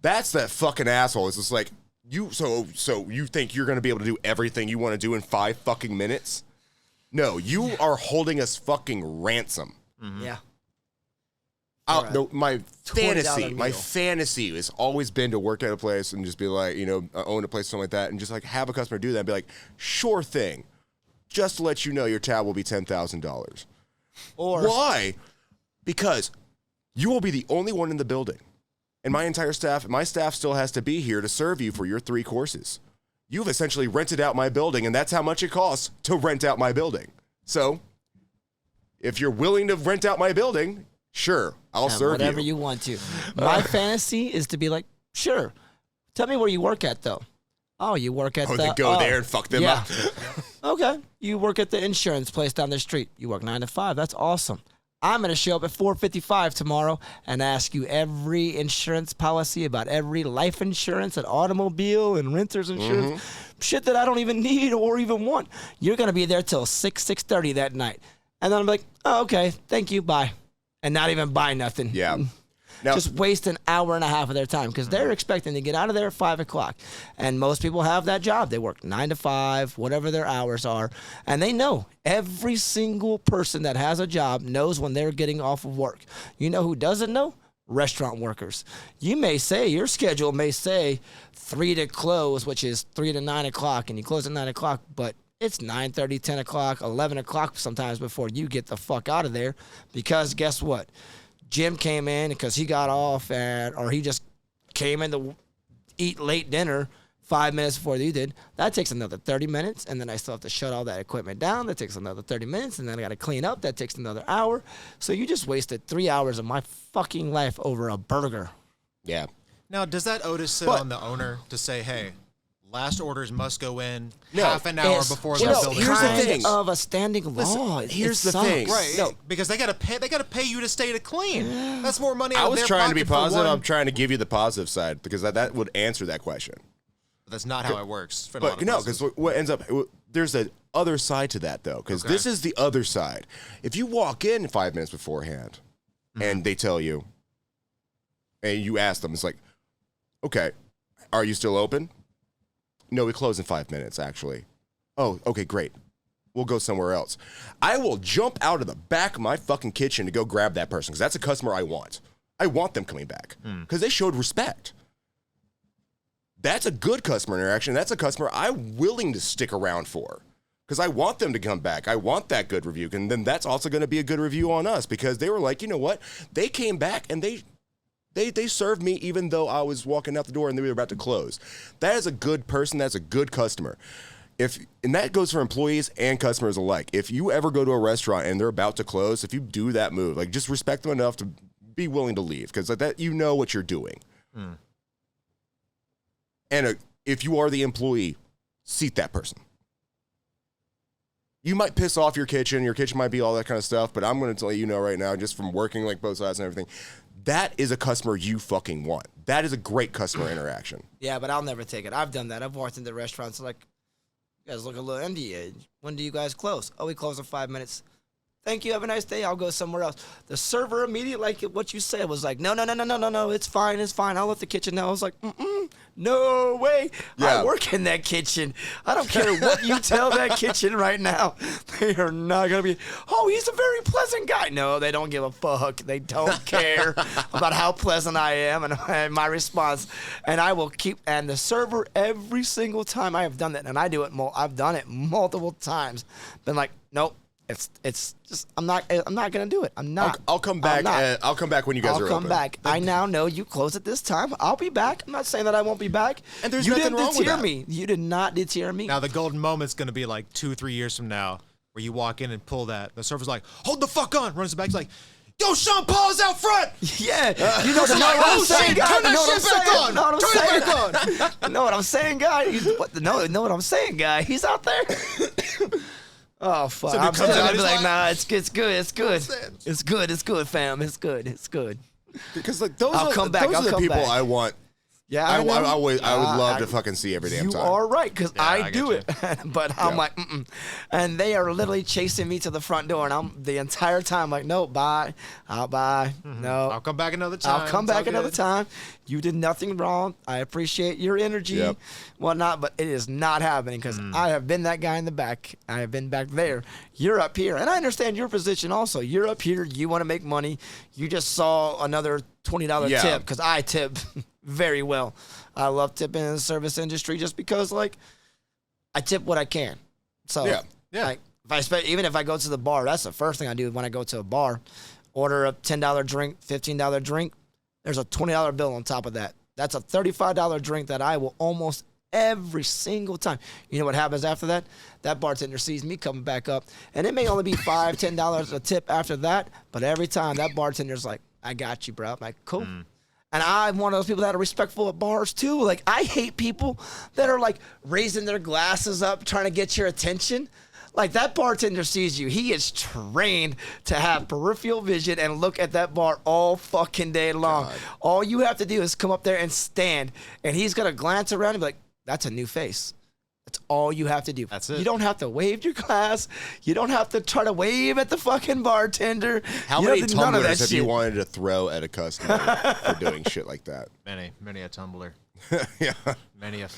That's that fucking asshole. It's just like so you think you're gonna be able to do everything you want to do in 5 fucking minutes? No, you are holding us fucking ransom. Yeah. My $20 meal. fantasy has always been to work at a place and just be like, own a place, something like that, and just like have a customer do that and be like, sure thing, just to let you know your tab will be $10,000. Or Why? Because you will be the only one in the building, and my staff still has to be here to serve you for your 3 courses. You've essentially rented out my building, and that's how much it costs to rent out my building. So, if you're willing to rent out my building, sure, I'll serve whatever you want to. My fantasy is to be like, sure. Tell me where you work at, though. Oh, you work at then go there and fuck them up. Okay. You work at the insurance place down the street. You work 9 to 5. That's awesome. I'm going to show up at 4:55 tomorrow and ask you every insurance policy about every life insurance and automobile and renter's insurance. Shit that I don't even need or even want. You're going to be there till 6:30 that night. And then I'm like, oh, okay. Thank you. Bye. And not even buy nothing. Yeah. Now, Just waste an hour and a half of their time because they're expecting to get out of there at 5 o'clock. And most people have that job. They work 9 to 5, whatever their hours are. And they know every single person that has a job knows when they're getting off of work. You know who doesn't know? Restaurant workers. You may say, your schedule may say 3 to close, which is 3 to 9 o'clock, and you close at 9 o'clock, but it's 9:30, 10 o'clock, 11 o'clock sometimes before you get the fuck out of there because guess what? Jim came in because he got off or he just came in to eat late dinner 5 minutes before you did. That takes another 30 minutes, and then I still have to shut all that equipment down. That takes another 30 minutes, and then I got to clean up. That takes another hour. So you just wasted 3 hours of my fucking life over a burger. yeah. Now, does that onus sit But- on the owner to say, hey, last orders must go in No, half an hour It's before just the building here's the kind thing. of a standing law. here's It the thing. sucks. Right, No. because they gotta pay you to stay to clean. That's more money. I out of was their trying to be pocket for positive. one- I'm trying to give you the positive side because that would answer that question. That's not how it works. For a lot But of no, places. because what ends up, there's the other side to that, though, because this is the other side. If you walk in 5 minutes beforehand and they tell you, and you ask them, it's like, okay, are you still open? No, we close in 5 minutes, actually. Oh, okay, great. We'll go somewhere else. I will jump out of the back of my fucking kitchen to go grab that person because that's a customer I want. I want them coming back because they showed respect. That's a good customer interaction. That's a customer I'm willing to stick around for because I want them to come back. I want that good review. And then that's also going to be a good review on us because they were like, you know what? They came back and they served me even though I was walking out the door and they were about to close. That is a good person. That's a good customer. And that goes for employees and customers alike. If you ever go to a restaurant and they're about to close, if you do that move, like just respect them enough to be willing to leave because like that, you know what you're doing. And if you are the employee, seat that person. You might piss off your kitchen might be all that kind of stuff, but I'm going to tell you right now, just from working like both sides and everything, that is a customer you fucking want. That is a great customer interaction. Yeah, but I'll never take it. I've done that. I've walked into restaurants like, you guys look a little empty. When do you guys close? Oh, we close in 5 minutes. Thank you. Have a nice day. I'll go somewhere else. The server immediately, like what you said, was like, no. It's fine. I'll let the kitchen know. I was like, no way. Yeah. I work in that kitchen. I don't care what you tell that kitchen right now. They are not going to be, oh, he's a very pleasant guy. No, they don't give a fuck. They don't care about how pleasant I am and my response. And I will keep, and the server every single time I have done that, and I do it, I've done it multiple times, been like, nope. It's just I'm not gonna do it. I'm not. I'll come back. I'll come back when you guys are open. I'll come back. I now know you close at this time. I'll be back. I'm not saying that I won't be back. And there's nothing wrong with that. You didn't deter me. You did not deter me. Now the golden moment's gonna be like 2-3 years from now, where you walk in and pull that. The server's like, "Hold the fuck on!" Runs it back. He's like, "Yo, Sean Paul's out front." Yeah, you know what I'm saying, guy. Turn that shit back on. Turn it back on. You know what I'm saying, guy. Know what I'm saying, guy. He's out there. Oh fuck! So I'm still gonna be like, like, nah, it's good, it's good, fam, it's good. Because like those I'll are come back, those I'll are the come people back. I want. Yeah, I would know. love to fucking see every damn You time. are right, because Yeah, I I do it, get but I'm like, and they are literally chasing me to the front door, and I'm the entire time like, no, bye, I'll buy, no, I'll come back another time. I'll come It's all back another good. time. You did nothing wrong. I appreciate your energy, whatnot, but it is not happening because I have been that guy in the back. I have been back there. You're up here, and I understand your position also. You're up here. You want to make money. You just saw another $20 tip because I tip very well. I love tipping in the service industry just because, like, I tip what I can. So, like, even if I go to the bar, that's the first thing I do when I go to a bar. Order a $10 drink, $15 drink. There's a $20 bill on top of that. That's a $35 drink that I will almost every single time. You know what happens after that? That bartender sees me coming back up, and it may only be $5, $10 a tip after that, but every time that bartender's like, I got you, bro. I'm like, cool. And I'm one of those people that are respectful at bars too. Like, I hate people that are like raising their glasses up, trying to get your attention. Like, that bartender sees you. He is trained to have peripheral vision and look at that bar all fucking day long. God. All you have to do is come up there and stand, and he's going to glance around and be like, that's a new face. That's all you have to do. That's it. You don't have to wave your glass. You don't have to try to wave at the fucking bartender. How You many don't have to do none of that tumblers have you shit. wanted to throw at a customer for doing shit like that? Many a tumbler. Yeah. Many a.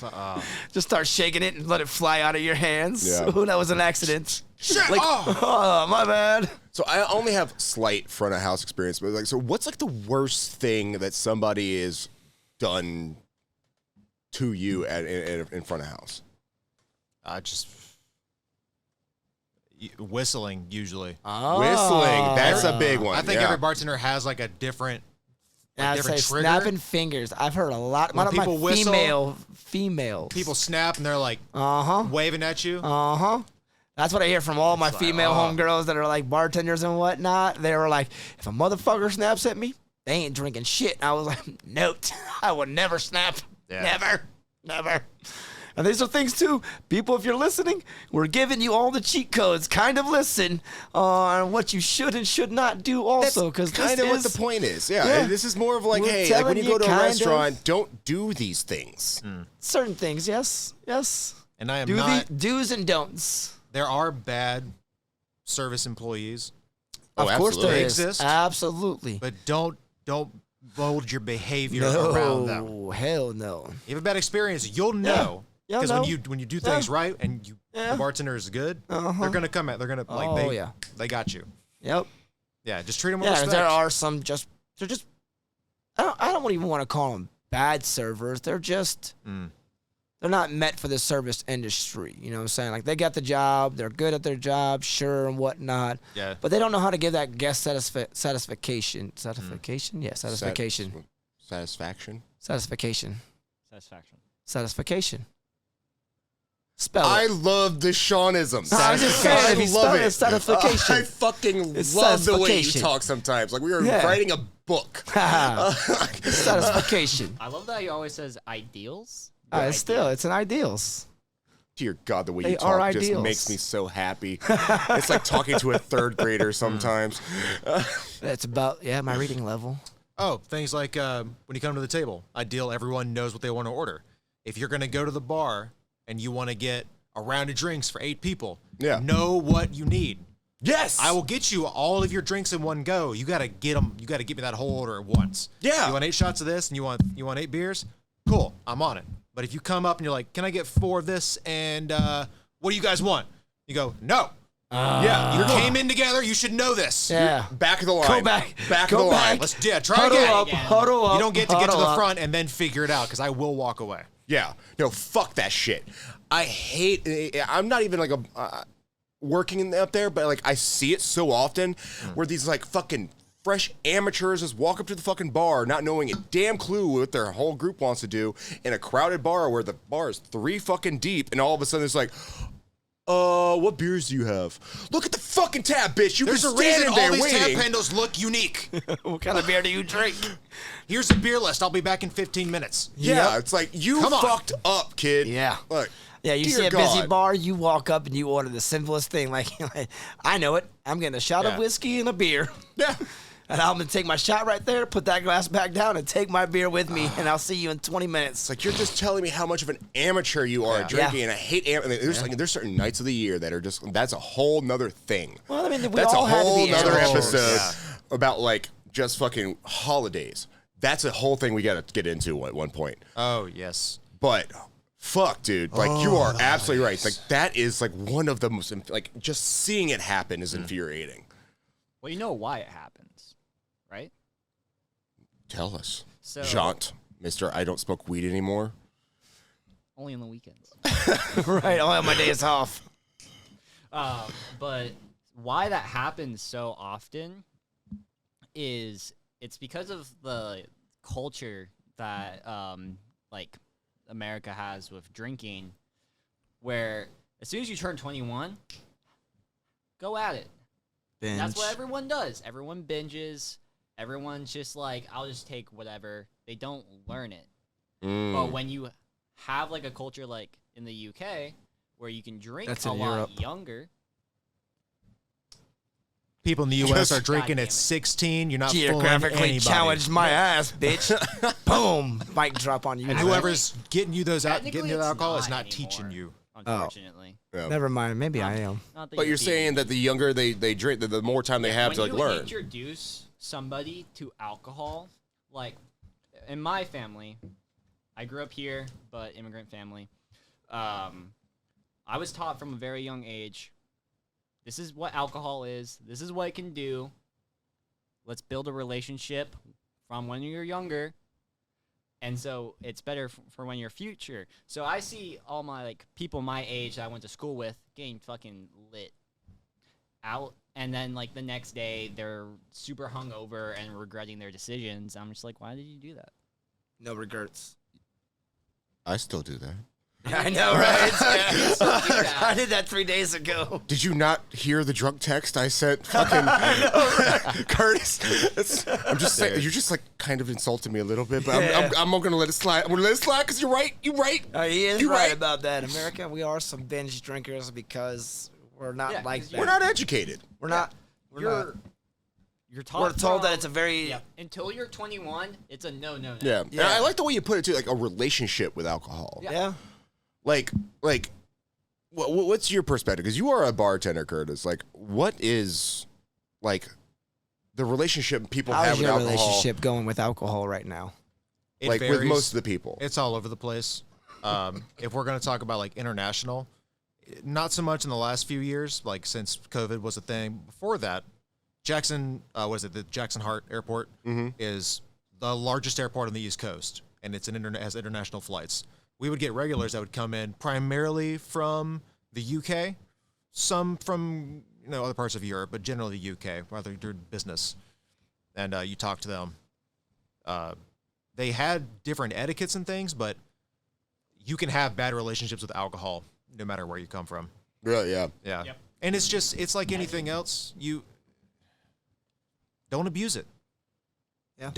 Just start shaking it and let it fly out of your hands. Yeah. Ooh, that was an accident. Shit! Like, oh, my bad. So I only have slight front of house experience, but like, so what's like the worst thing that somebody has done to you in front of house? Just whistling usually. Whistling, that's a big one. I think every bartender has like a different. I'd say different trigger. snapping fingers. I've heard a lot. When One of my people whistle, females. People snap and they're like Uh-huh. waving at you. Uh-huh. That's what I hear from all my female homegirls that are like bartenders and whatnot. They were like, if a motherfucker snaps at me, they ain't drinking shit. And I was like, note, I would never snap. Yeah. Never. And these are things too. People, if you're listening, we're giving you all the cheat codes. Kind of listen on what you should and should not do also. Because That's kind of what the point is. Yeah. This is more of like, We're hey, like telling when you you go to a kind of. restaurant, don't do these things. Certain things, yes. And I am Do not. the do's and don'ts. There are bad service employees, Oh, Of course absolutely. there They is. exist. Absolutely. but don't mold your behavior around them. No, hell no. You have a bad experience, you'll know. Yeah, Because no. when you do things right and Yeah. the bartender is good, Uh-huh. they're gonna come at. They're gonna like Oh, yeah. they got you. Yep. Yeah, just treat them with Yeah, respect. there are some they're just I don't even want to call them bad servers. They're just they're not meant for the service industry. You know what I'm saying? Like they got the job, they're good at their job, sure and whatnot. Yeah. But they don't know how to give that guest satisfaction. Satisfaction? Yeah, satisfaction. Satisfaction. Satisfaction. Satisfaction. Satisfaction. Spell I it. love the Seanism. I was just saying, if you spell it, it's satisfaction. I fucking It's love the way you satisfaction. talk sometimes. Like we were Yeah. writing a book. Satisfaction. I love that he always says ideals. It's an ideals. Dear God, the way They you are talk just ideals. makes me so happy. It's like talking to a third grader sometimes. That's about, my reading level. Oh, things like when you come to the table, ideal everyone knows what they want to order. If you're going to go to the bar and you want to get a round of drinks for 8 people, know what you need. Yes, I will get you all of your drinks in one go. You gotta get them. You gotta get me that whole order at once. Yeah. You want 8 shots of this, and you want 8 beers? Cool, I'm on it. But if you come up and you're like, "Can I get 4 of this?" and what do you guys want? You go, "No." You came in together. You should know this. Yeah. back of the line. Go back. Back Go of the back. line. Let's try Huddle again. up. Huddle up. You don't get to huddle the up. front and then figure it out because I will walk away. Yeah. No, fuck that shit. I hate. I'm not even like a working up there, but like I see it so often where these like fucking fresh amateurs just walk up to the fucking bar not knowing a damn clue what their whole group wants to do in a crowded bar where the bar is 3 fucking deep, and all of a sudden it's like, what beers do you have? Look at the fucking tab, bitch. You've There's a been reason standing all there these waiting. tap handles look unique. What kind of beer do you drink? Here's a beer list. I'll be back in 15 minutes. Yeah, it's like you Come on. fucked up, kid. Yeah. Look. Yeah, you dear see a busy God. bar, you walk up and you order the simplest thing. Like, I know it. I'm getting a shot of Yeah. whiskey and a beer. Yeah. And I'm going to take my shot right there, put that glass back down, and take my beer with me, and I'll see you in 20 minutes. It's like you're just telling me how much of an amateur you are at drinking, Yeah. and I hate there's certain nights of the year that are just that's a whole nother thing. Well, I mean, we That's all a had to whole be nother amateurs. episode about like just fucking holidays. That's a whole thing we got to get into at one point. Oh, yes. But fuck, dude, like you are absolutely right. Like that is like one of the most like just seeing it happen is infuriating. Well, you know why it happens, right? Tell us, So Jaunt, Mister. I don't smoke weed anymore. only on the weekends. Right, I'll have my days off. But why that happens so often is it's because of the culture that like America has with drinking, where as soon as you turn 21, go at it. Binge. That's what everyone does. Everyone binges. Everyone's just like, I'll just take whatever. They don't learn it. But when you have like a culture like in the UK where you can drink That's a in lot Europe. younger, People in the U.S. are God drinking damn at it. 16. You're not fooling Geographically anybody. challenged my ass, bitch. Boom. Mic drop on you. And whoever's getting you those out, getting technically you the it's alcohol is not anymore, teaching you. unfortunately. Yeah. Never mind. Maybe I am. Not that But you're being- saying that the younger they drink, the more time they have when to like you learn. introduce somebody to alcohol, like in my family, I grew up here, but immigrant family. I was taught from a very young age, this is what alcohol is. This is what it can do. Let's build a relationship from when you're younger. And so it's better for when you're future. So I see all my like people my age that I went to school with getting fucking lit out, and then like the next day they're super hungover and regretting their decisions. I'm just like, why did you do that? No regrets. I still do that. I know, right? that. I did that 3 days ago. Did you not hear the drunk text I sent? Fucking Curtis. I'm just saying, you just like kind of insulted me a little bit, but I'm gonna let it slide. I'm gonna let it slide because you're right. You're right. He is You're right right. about that. America, we are some binge drinkers because we're not Yeah, like 'cause that. We're not educated. We're not. We're not. You're taught We're told that from- it's a very. yeah, until you're 21, it's a no. Yeah. Yeah. And I like the way you put it too, like a relationship with alcohol. Yeah. Like, what's your perspective? Because you are a bartender, Curtis. Like, what is like the relationship people have How's with your alcohol? relationship going with alcohol right now? It Like with varies. most of the people. It's all over the place. If we're going to talk about like international, not so much in the last few years, like since COVID was a thing. Before that, Jackson, the Jackson Hart Airport is the largest airport on the East Coast, and it's has international flights. We would get regulars that would come in primarily from the UK, some from other parts of Europe, but generally the UK, rather doing business. And you talk to them. They had different etiquettes and things, but you can have bad relationships with alcohol no matter where you come from. Really, yeah. Yeah. Yep. And it's like anything else. You don't abuse it. Yeah.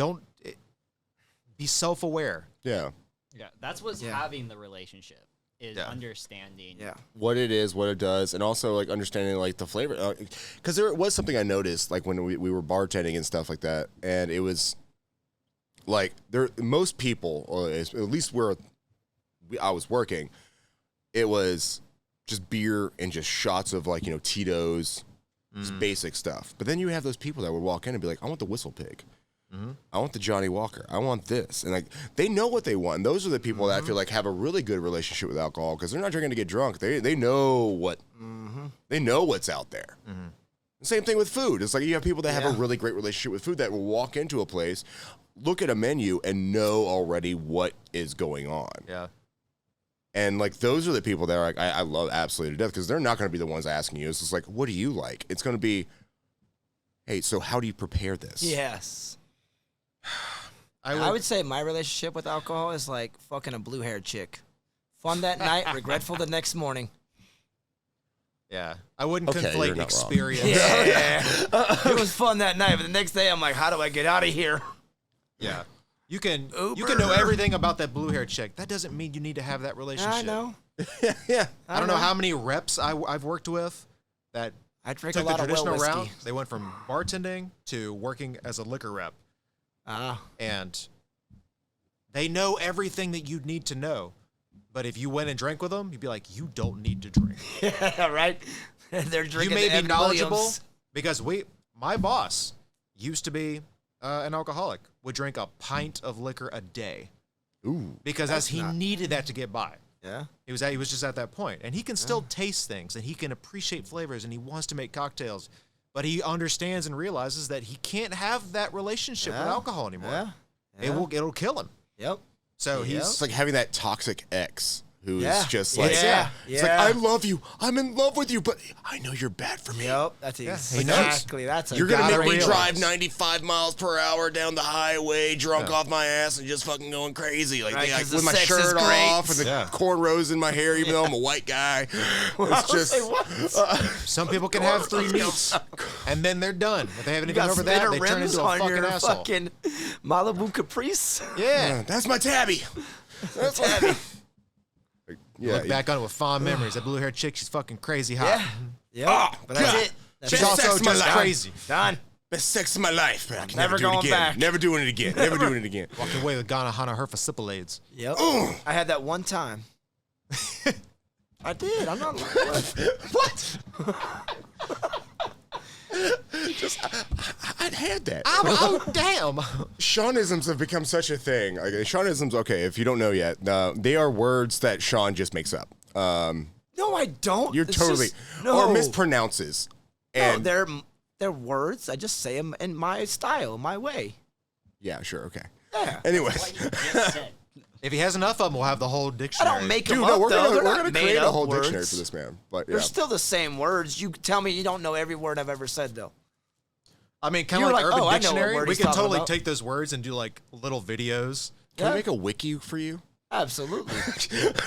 Be self-aware. Yeah. Yeah, that's what's having the relationship is understanding. Yeah. What it is, what it does, and also like understanding like the flavor. Because there was something I noticed like when we were bartending and stuff like that, and it was like most people, or at least where I was working, it was just beer and just shots of like Tito's, just basic stuff. But then you have those people that would walk in and be like, I want the Whistle Pig. I want the Johnny Walker. I want this. And like they know what they want. And those are the people that I feel like have a really good relationship with alcohol because they're not drinking to get drunk. They know what they know what's out there. Same thing with food. It's like you have people that have a really great relationship with food that will walk into a place, look at a menu, and know already what is going on. Yeah. And like those are the people that are like I love absolutely to death because they're not going to be the ones asking you. It's just like, what do you like? It's going to be, hey, so how do you prepare this? Yes. I would say my relationship with alcohol is like fucking a blue-haired chick. Fun that night, regretful the next morning. Yeah. I wouldn't Okay, you're conflate not wrong. experience. Yeah. It was fun that night, but the next day I'm like, how do I get out of here? Yeah. You can Uber. know everything about that blue-haired chick. That doesn't mean you need to have that relationship. I know. Yeah. I don't know how many reps I've worked with that I drink took a the lot of well traditional whiskey. route. They went from bartending to working as a liquor rep. And they know everything that you'd need to know. But if you went and drank with them, you'd be like, you don't need to drink. Yeah, right? They're You drinking may the be Evan knowledgeable Williams. because my boss used to be an alcoholic, would drink a pint of liquor a day Ooh. because he needed that to get by. Yeah. He was just at that point, and he can still taste things, and he can appreciate flavors, and he wants to make cocktails, but he understands and realizes that he can't have that relationship with alcohol anymore. Yeah. It'll kill him. Yep. So It's like having that toxic ex who's Yeah. just like, Yeah. it's like, I love you. I'm in love with you, but I know you're bad for me. Yep. That's He knows. exactly. That's a You're going to gotta make me realize. drive 95 miles per hour down the highway, drunk off my ass, and just fucking going crazy. Like, Right, 'cause the with my sex is shirt great. off and the Yeah. cornrows in my hair, even though I'm a white guy. It's just, some people can have 3 meats, and then they're done. If they have You anything got over that, spinner they turn rims into a on fucking your asshole. fucking Malibu Caprice. Yeah. that's my tabby. That's tabby. Yeah, Look back on it with fond memories. That blue-haired chick, she's fucking crazy hot. Yeah. But that's God. it. That's She's Best also sex of my just life. crazy. done. best sex of my life, but I can Never never do it going again. back. Never doing it again. Never doing it again. Walking away with Ghana Hana her facilitades. Yep. I had that one time. I did. I'm not lying. What? I'd had that. Oh, damn. Seanisms have become such a thing. Like, Seanisms, okay, if you don't know yet, they are words that Sean just makes up. No, I don't. You're It's totally just- no. or mispronounces. No, And they're words. I just say them in my style, my way. yeah, sure, okay. Yeah. Anyways, What you just said. If he has enough of them, we'll have the whole I dictionary. don't make dude, them no, up, we're though. They're not gonna made create a up whole words. dictionary for this man. But yeah, They're still the same words. You tell me you don't know every word I've ever said, though. I mean, kind You're of like like, Urban oh, I know what Dictionary. word We he's can talking totally about. take those words and do like little videos. can Yeah. we make a wiki for you? Absolutely.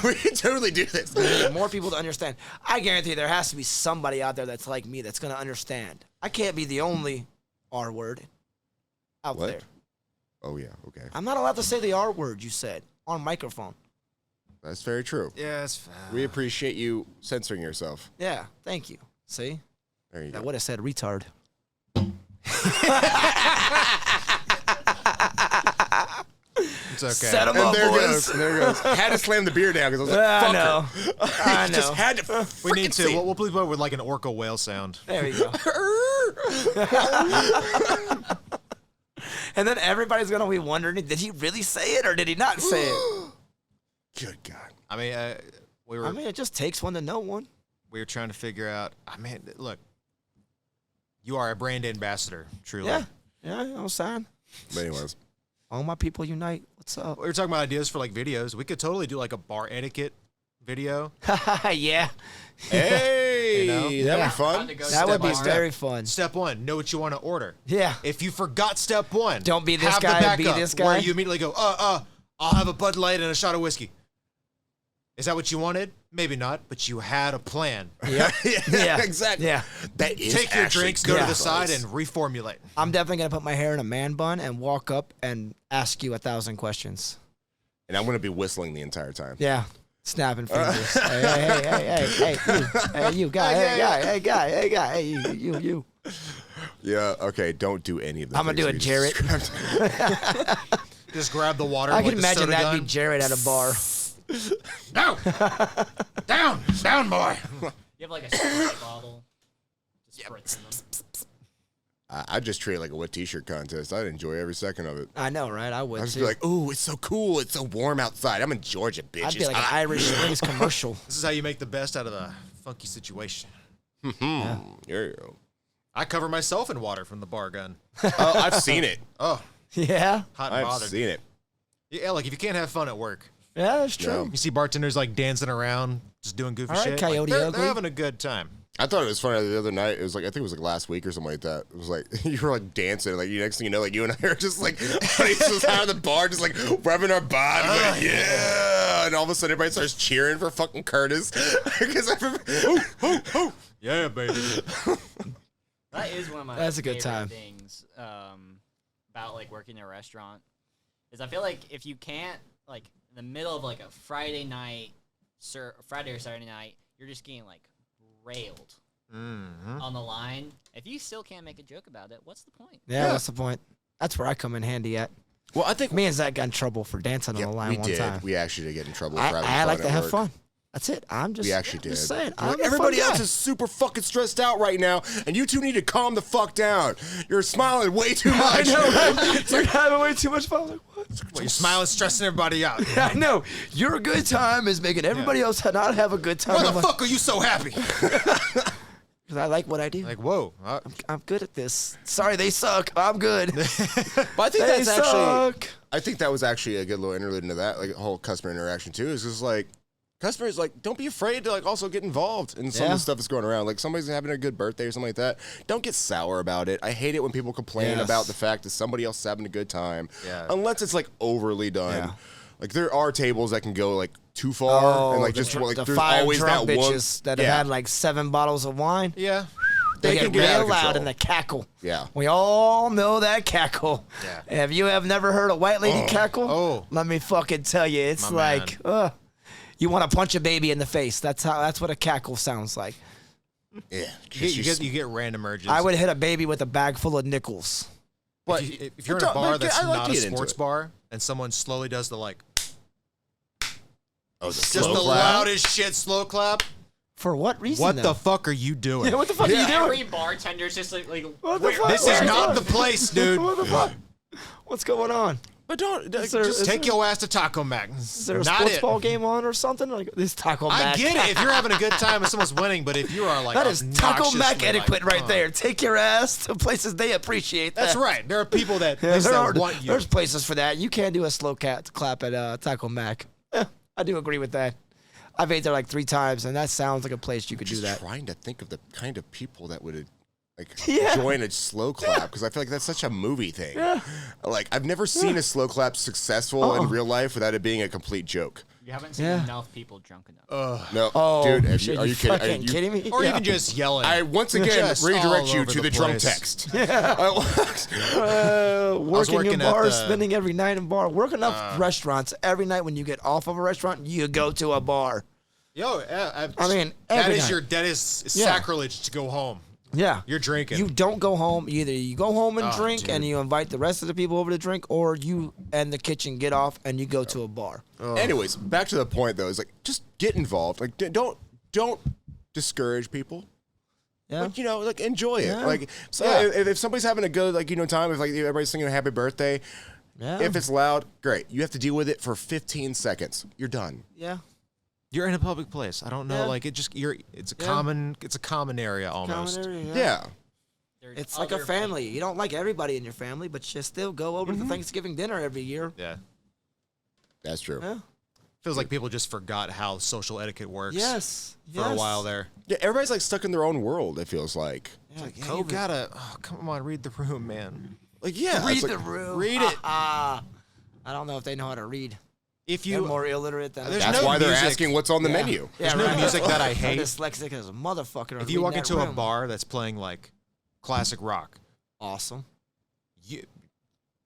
We can totally do this. We need more people to understand. I guarantee there has to be somebody out there that's like me that's going to understand. I can't be the only R word out What? there. Oh yeah, okay, I'm not allowed to say the R word you said on microphone. that's very true. Yes. We appreciate you censoring yourself. Yeah, thank you. See? There you That go. would have said retard. It's okay. Set 'em And up, there boys. goes. There goes. Had to slam the beer down because I was like, I "Fuck know. her." I Just know. had to. We need freaking to. say it. We'll please put it with like an orca whale sound. There you go. And then everybody's going to be wondering, did he really say it or did he not say it? Good God. I mean, we were I mean, it just takes one to know one. we were trying to figure out. I mean, look, you are a brand ambassador, truly. Yeah. Yeah, you know what I'm saying? But anyways, All my people unite. What's up? We were talking about ideas for like videos. We could totally do like a bar etiquette video. Yeah. Hey, You know? that'd Yeah. be fun. That would be by step. very fun. Step 1, know what you want to order. Yeah. If you forgot step 1, Don't be this have guy, the backup be this where guy. you immediately go, I'll have a Bud Light and a shot of whiskey. Is that what you wanted? Maybe not, but you had a plan. Yep. Yeah. exactly. Yeah. That is Take your actually drinks, go good to the side, advice. and reformulate. I'm definitely going to put my hair in a man bun and walk up and ask you 1,000 questions. And I'm gonna be whistling the entire time. Yeah. Snapping fingers. Hey, you guy, hey, guy, hey, you. Yeah. Okay. Don't do any of that. I'm gonna do it, Jarrett. Just grab the water. I like can the imagine soda that'd be gun. Jarrett at a bar. No! Down, boy. You have like a spray bottle. Just spritzing them. I just treat it like a wet t-shirt contest. I'd enjoy every second of it. I know, right? I would I'd just too. be like, "Ooh, it's so cool! It's so warm outside. I'm in Georgia, bitch. I'd be It's like an hot." Irish Springs commercial. This is how you make the best out of a funky situation. There you go. I cover myself in water from the bar gun. Oh, I've seen it. Oh, Yeah, hot and I've bothered. seen it. Yeah, like if you can't have fun at work, yeah, that's true. No. you see bartenders like dancing around, just doing goofy All right, shit. Like, Coyote they're Ugly. having a good time. I thought it was funny the other night. It was like I think it was like last week or something like that. It was like you were like dancing, like next thing you know, like you and I are just like just out of the bar, just like rubbing our bodies, like, yeah. And all of a sudden, everybody starts cheering for fucking Curtis because I remember, Yeah, baby. That is one of my That's a good favorite time. things about like working in a restaurant is I feel like if you can't like in the middle of like a Friday night, Friday or Saturday night, you're just getting like railed on the line. If you still can't make a joke about it, what's the point? Yeah, what's the point? That's where I come in handy at. well, I think Me and Zach got in trouble for dancing on the line we one did. time. We actually did get in trouble for having I fun like at to have work. fun. That's it. I'm just. We actually I'm just did. saying. We're I'm like, a everybody fun else guy. is super fucking stressed out right now, and you two need to calm the fuck down. You're smiling way too much. I know, right? You're having way too much fun. I'm like, what? Well, you're smiling, stressing everybody out. I know. Your good time is making everybody else not have a good time. Why I'm the like, fuck are you so happy? Because I like what I do. Like, whoa. I'm good at this. Sorry, they suck. I'm good. But I think They that's actually. suck. I think that was actually a good little interlude into that, like whole customer interaction too. Is just like customers like don't be afraid to like also get involved in some of Yeah. the stuff that's going around. Like somebody's having a good birthday or something like that. Don't get sour about it. I hate it when people complain Yes. about the fact that somebody else is having a good time. Yeah. Unless it's like overly done. Yeah. Like there are tables that can go like too far and like the, just like the there's 5 always drunk that one bitches that have yeah. had like 7 bottles of wine. Yeah. They can get get out real of loud control. in the cackle. Yeah. We all know that cackle. Yeah. If you have never heard a white lady cackle, Oh. let me fucking tell you, it's My like, you want to punch a baby in the face. That's what a cackle sounds like. Yeah. You get random urges. I would hit a baby with a bag full of nickels. But if you're in a but bar that's I like not to a get into sports it. bar and someone slowly does the like, Oh, the just slow the clap. loudest shit slow clap. For what reason? What though? the fuck are you doing? Yeah, what the fuck are you doing? Every bartender's just like What the fuck? This What is the not fuck? the place, dude. What the fuck? What's going on? But don't Is there- just is Take there- your ass to Taco Mac. Is there a Not sports it. ball game on or something? Like this Taco I Mac. get it if you're having a good time and someone's winning, but if you are like That is Taco Mac obnoxiously, etiquette like, right there. Take your ass to places they appreciate that. That's right. There are people that, Yeah, at least there that are, want you. there's places for that. You can't do a slow clap at Taco Mac. I do agree with that. I've ate there like 3 times, and that sounds like a place you could do just that. trying to think of the kind of people that would like Yeah. join a slow clap because I feel like that's such a movie thing. Yeah. Like I've never seen a slow clap successful in real life without it being a complete joke. you haven't seen Yeah. enough people drunk enough. No, Oh, dude, shit, are you kidding? Are fucking you- kidding me? or Yeah. even just yelling. I once again Just redirect all you over to the the drunk place. text. Working working in at bars, the- spending every night in bar. Working up restaurants every night when you get off of a restaurant, you go to a bar. Yo, I mean, that every is night. that is Yeah. sacrilege to go home. Yeah. You're drinking. You don't go home. Either you go home and Oh, drink dude. and you invite the rest of the people over to drink, or you and the kitchen get off and you go to a bar. Anyways, back to the point though. Is like just get involved. Like don't discourage people. Yeah. Like, you know, like enjoy it. Yeah. Like so Yeah. if somebody's having a good like time, if like everybody's singing a happy birthday, Yeah. if it's loud, great. You have to deal with it for 15 seconds. You're done. Yeah. You're in a public place. I don't know. Yeah. Like it's a common area almost. Common area, Yeah. It's like a family. You don't like everybody in your family, but you still go over to Thanksgiving dinner every year. Yeah. That's true. Yeah. Feels like people just forgot how social etiquette works. Yes. For a while there. Yeah, everybody's like stuck in their own world. It feels like. Yeah, Yeah, you gotta. Oh, come on, read the room, man. Like yeah, read it's like, the room. read it. I don't know if they know how to read. If They're you more illiterate than There's That's no why they're music. asking what's on the menu. There's no music that I I'm hate. dyslexic as a motherfucker. If you walk into a bar that's playing like classic rock, awesome.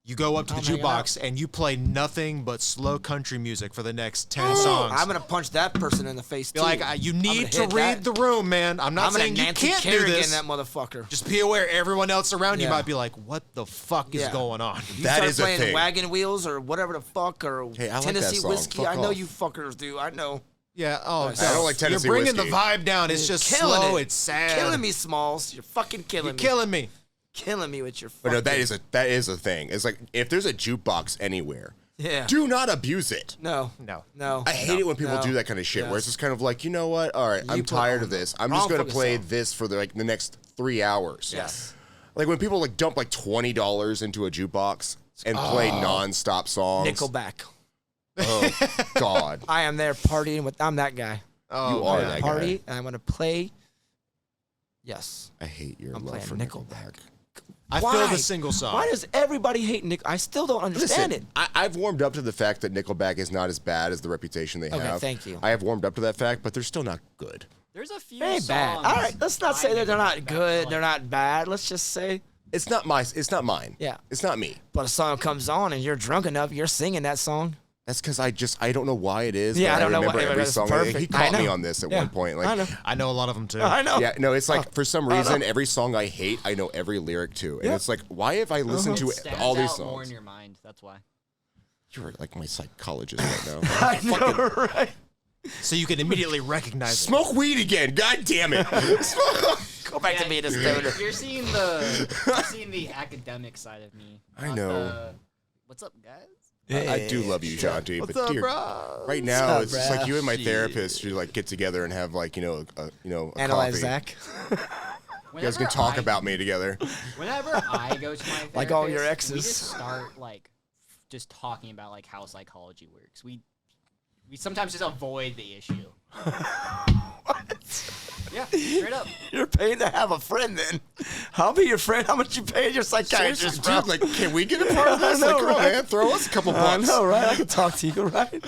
you go up to the I'm hanging jukebox and you play nothing but slow country music for the next 10 songs. I'm gonna punch that person in the face too. Be like, you need to hit read that. the room, man. I'm not I'm gonna saying you Nancy can't do Kerrigan this. that motherfucker. Just be aware everyone else around you Yeah. might be like, what the fuck is Yeah. going on? You That start is a playing thing. Wagon Wheels or whatever the fuck or Hey, I like that Tennessee song. whiskey. Fuck I know off. you fuckers do. I know. Yeah, oh, I God. don't like Tennessee You're bringing whiskey. the vibe down. It's just killing slow. it. It's sad. Killing me, Smalls. You're fucking killing You're me. killing me. Killing me with your But fucking. no, that is a thing. It's like if there's a jukebox anywhere, Yeah. do not abuse it. No. No. No. I hate it when people No. do that kind of shit. Where Yes. it's just kind of like, you know what? All right, I'm put tired on of the this. I'm wrong just gonna fucking play song. this for the next 3 hours. Yes. Like when people like dump like $20 into a jukebox and play nonstop songs. Nickelback. Oh God. I am there partying with. I'm that guy. Oh, You are man. that Party, guy. and I'm gonna play. Yes. I hate your I'm love playing for Nickelback. Nickelback. I Why? feel the single song. Why does everybody hate Nick? I still don't understand Listen, it. I've warmed up to the fact that Nickelback is not as bad as the reputation they Okay, have. thank you. I have warmed up to that fact, but they're still not good. There's a few They ain't bad. songs All right, let's not say by that they're not Nickelback, good. like- They're not bad. Let's just say, It's not mine. Yeah. It's not me. but a song comes on and you're drunk enough, you're singing that song. That's because I don't know why it is. Yeah, but I don't know remember why- every it's song. perfect. He I caught me know. on this at Yeah, one point. Like, I know. I know a lot of them too. I know. yeah, no, it's like for some reason know. every song I hate, I know every lyric to, and Yeah. it's like, why have I listened It to stands all these out more in songs? your mind. That's why. You're like my psychologist right now. I know, right? So you can immediately recognize it. Smoke weed again. God damn it. Go back to being a stoner. You're seeing the academic side of me. I not know. the, what's up, guys? I do love you, Shanti, What's but up, dear, bro? right now up, it's just bro? like you and my therapist should like get together and have like a Analyze coffee. Zach. You guys can talk about me together. Whenever I go to my therapist, Like all your we exes. just start like just talking about like how psychology works. We sometimes just avoid the issue. Yeah, straight up. You're paying to have a friend then. I'll be your friend. How much you paying your psychiatrist, bro? Dude, like, can we get a part of this? I know, Like, come on, right? man, throw us a couple I bucks. know, right? I can talk to you, right?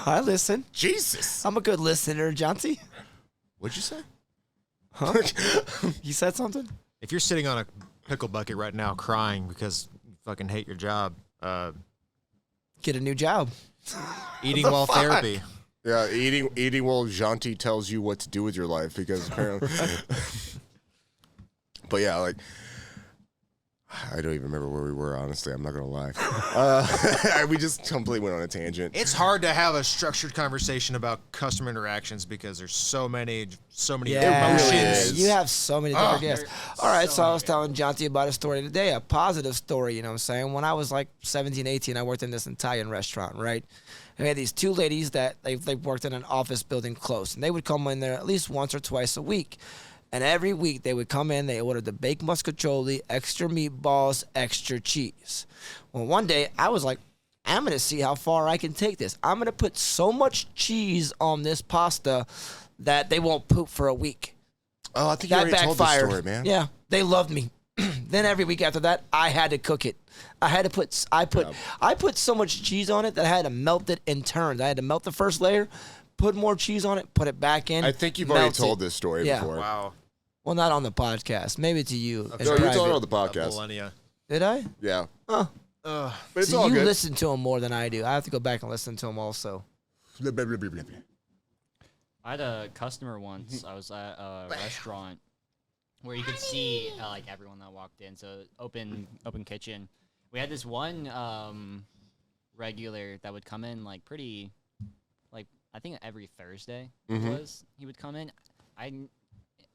I listen. Jesus. I'm a good listener, Jonty. What'd you say? You said something? If you're sitting on a pickle bucket right now crying because you fucking hate your job, Get a new job. eating while fuck? therapy. Yeah, eating while Janti tells you what to do with your life because apparently. But yeah, like I don't even remember where we were. Honestly, I'm not gonna lie. We just completely went on a tangent. It's hard to have a structured conversation about customer interactions because there's so many Yeah, emotions. you have so many different guests. All right, so I was many telling Jonty about a story today, a positive story, you know what I'm saying? When I was like 17, 18, I worked in this Italian restaurant, right? And we had these two ladies that they worked in an office building close, and they would come in there at least once or twice a week. And every week they would come in, they ordered the baked muscatoli, extra meatballs, extra cheese. Well, one day I was like, I'm going to see how far I can take this. I'm going to put so much cheese on this pasta that they won't poop for a week. Oh, I think you That already told backfired. the story, man. Yeah, they loved me. Then every week after that, I had to cook it. I put so much cheese on it that I had to melt it in turns. I had to melt the first layer, put more cheese on it, put it back in. I think you've already melt told it. this story Yeah. before. Wow. Well, not on the podcast. Maybe to you. as No, you private. told it on the A podcast. millennia. Did I? Yeah, Huh. but it's So all you good. listen to him more than I do. I have to go back and listen to him also. Blah, blah, blah, blah, blah, blah. I had a customer once. I was at a restaurant where you could see like everyone that walked in. So open kitchen. We had this one regular that would come in like pretty, like I think every Thursday he would come in. I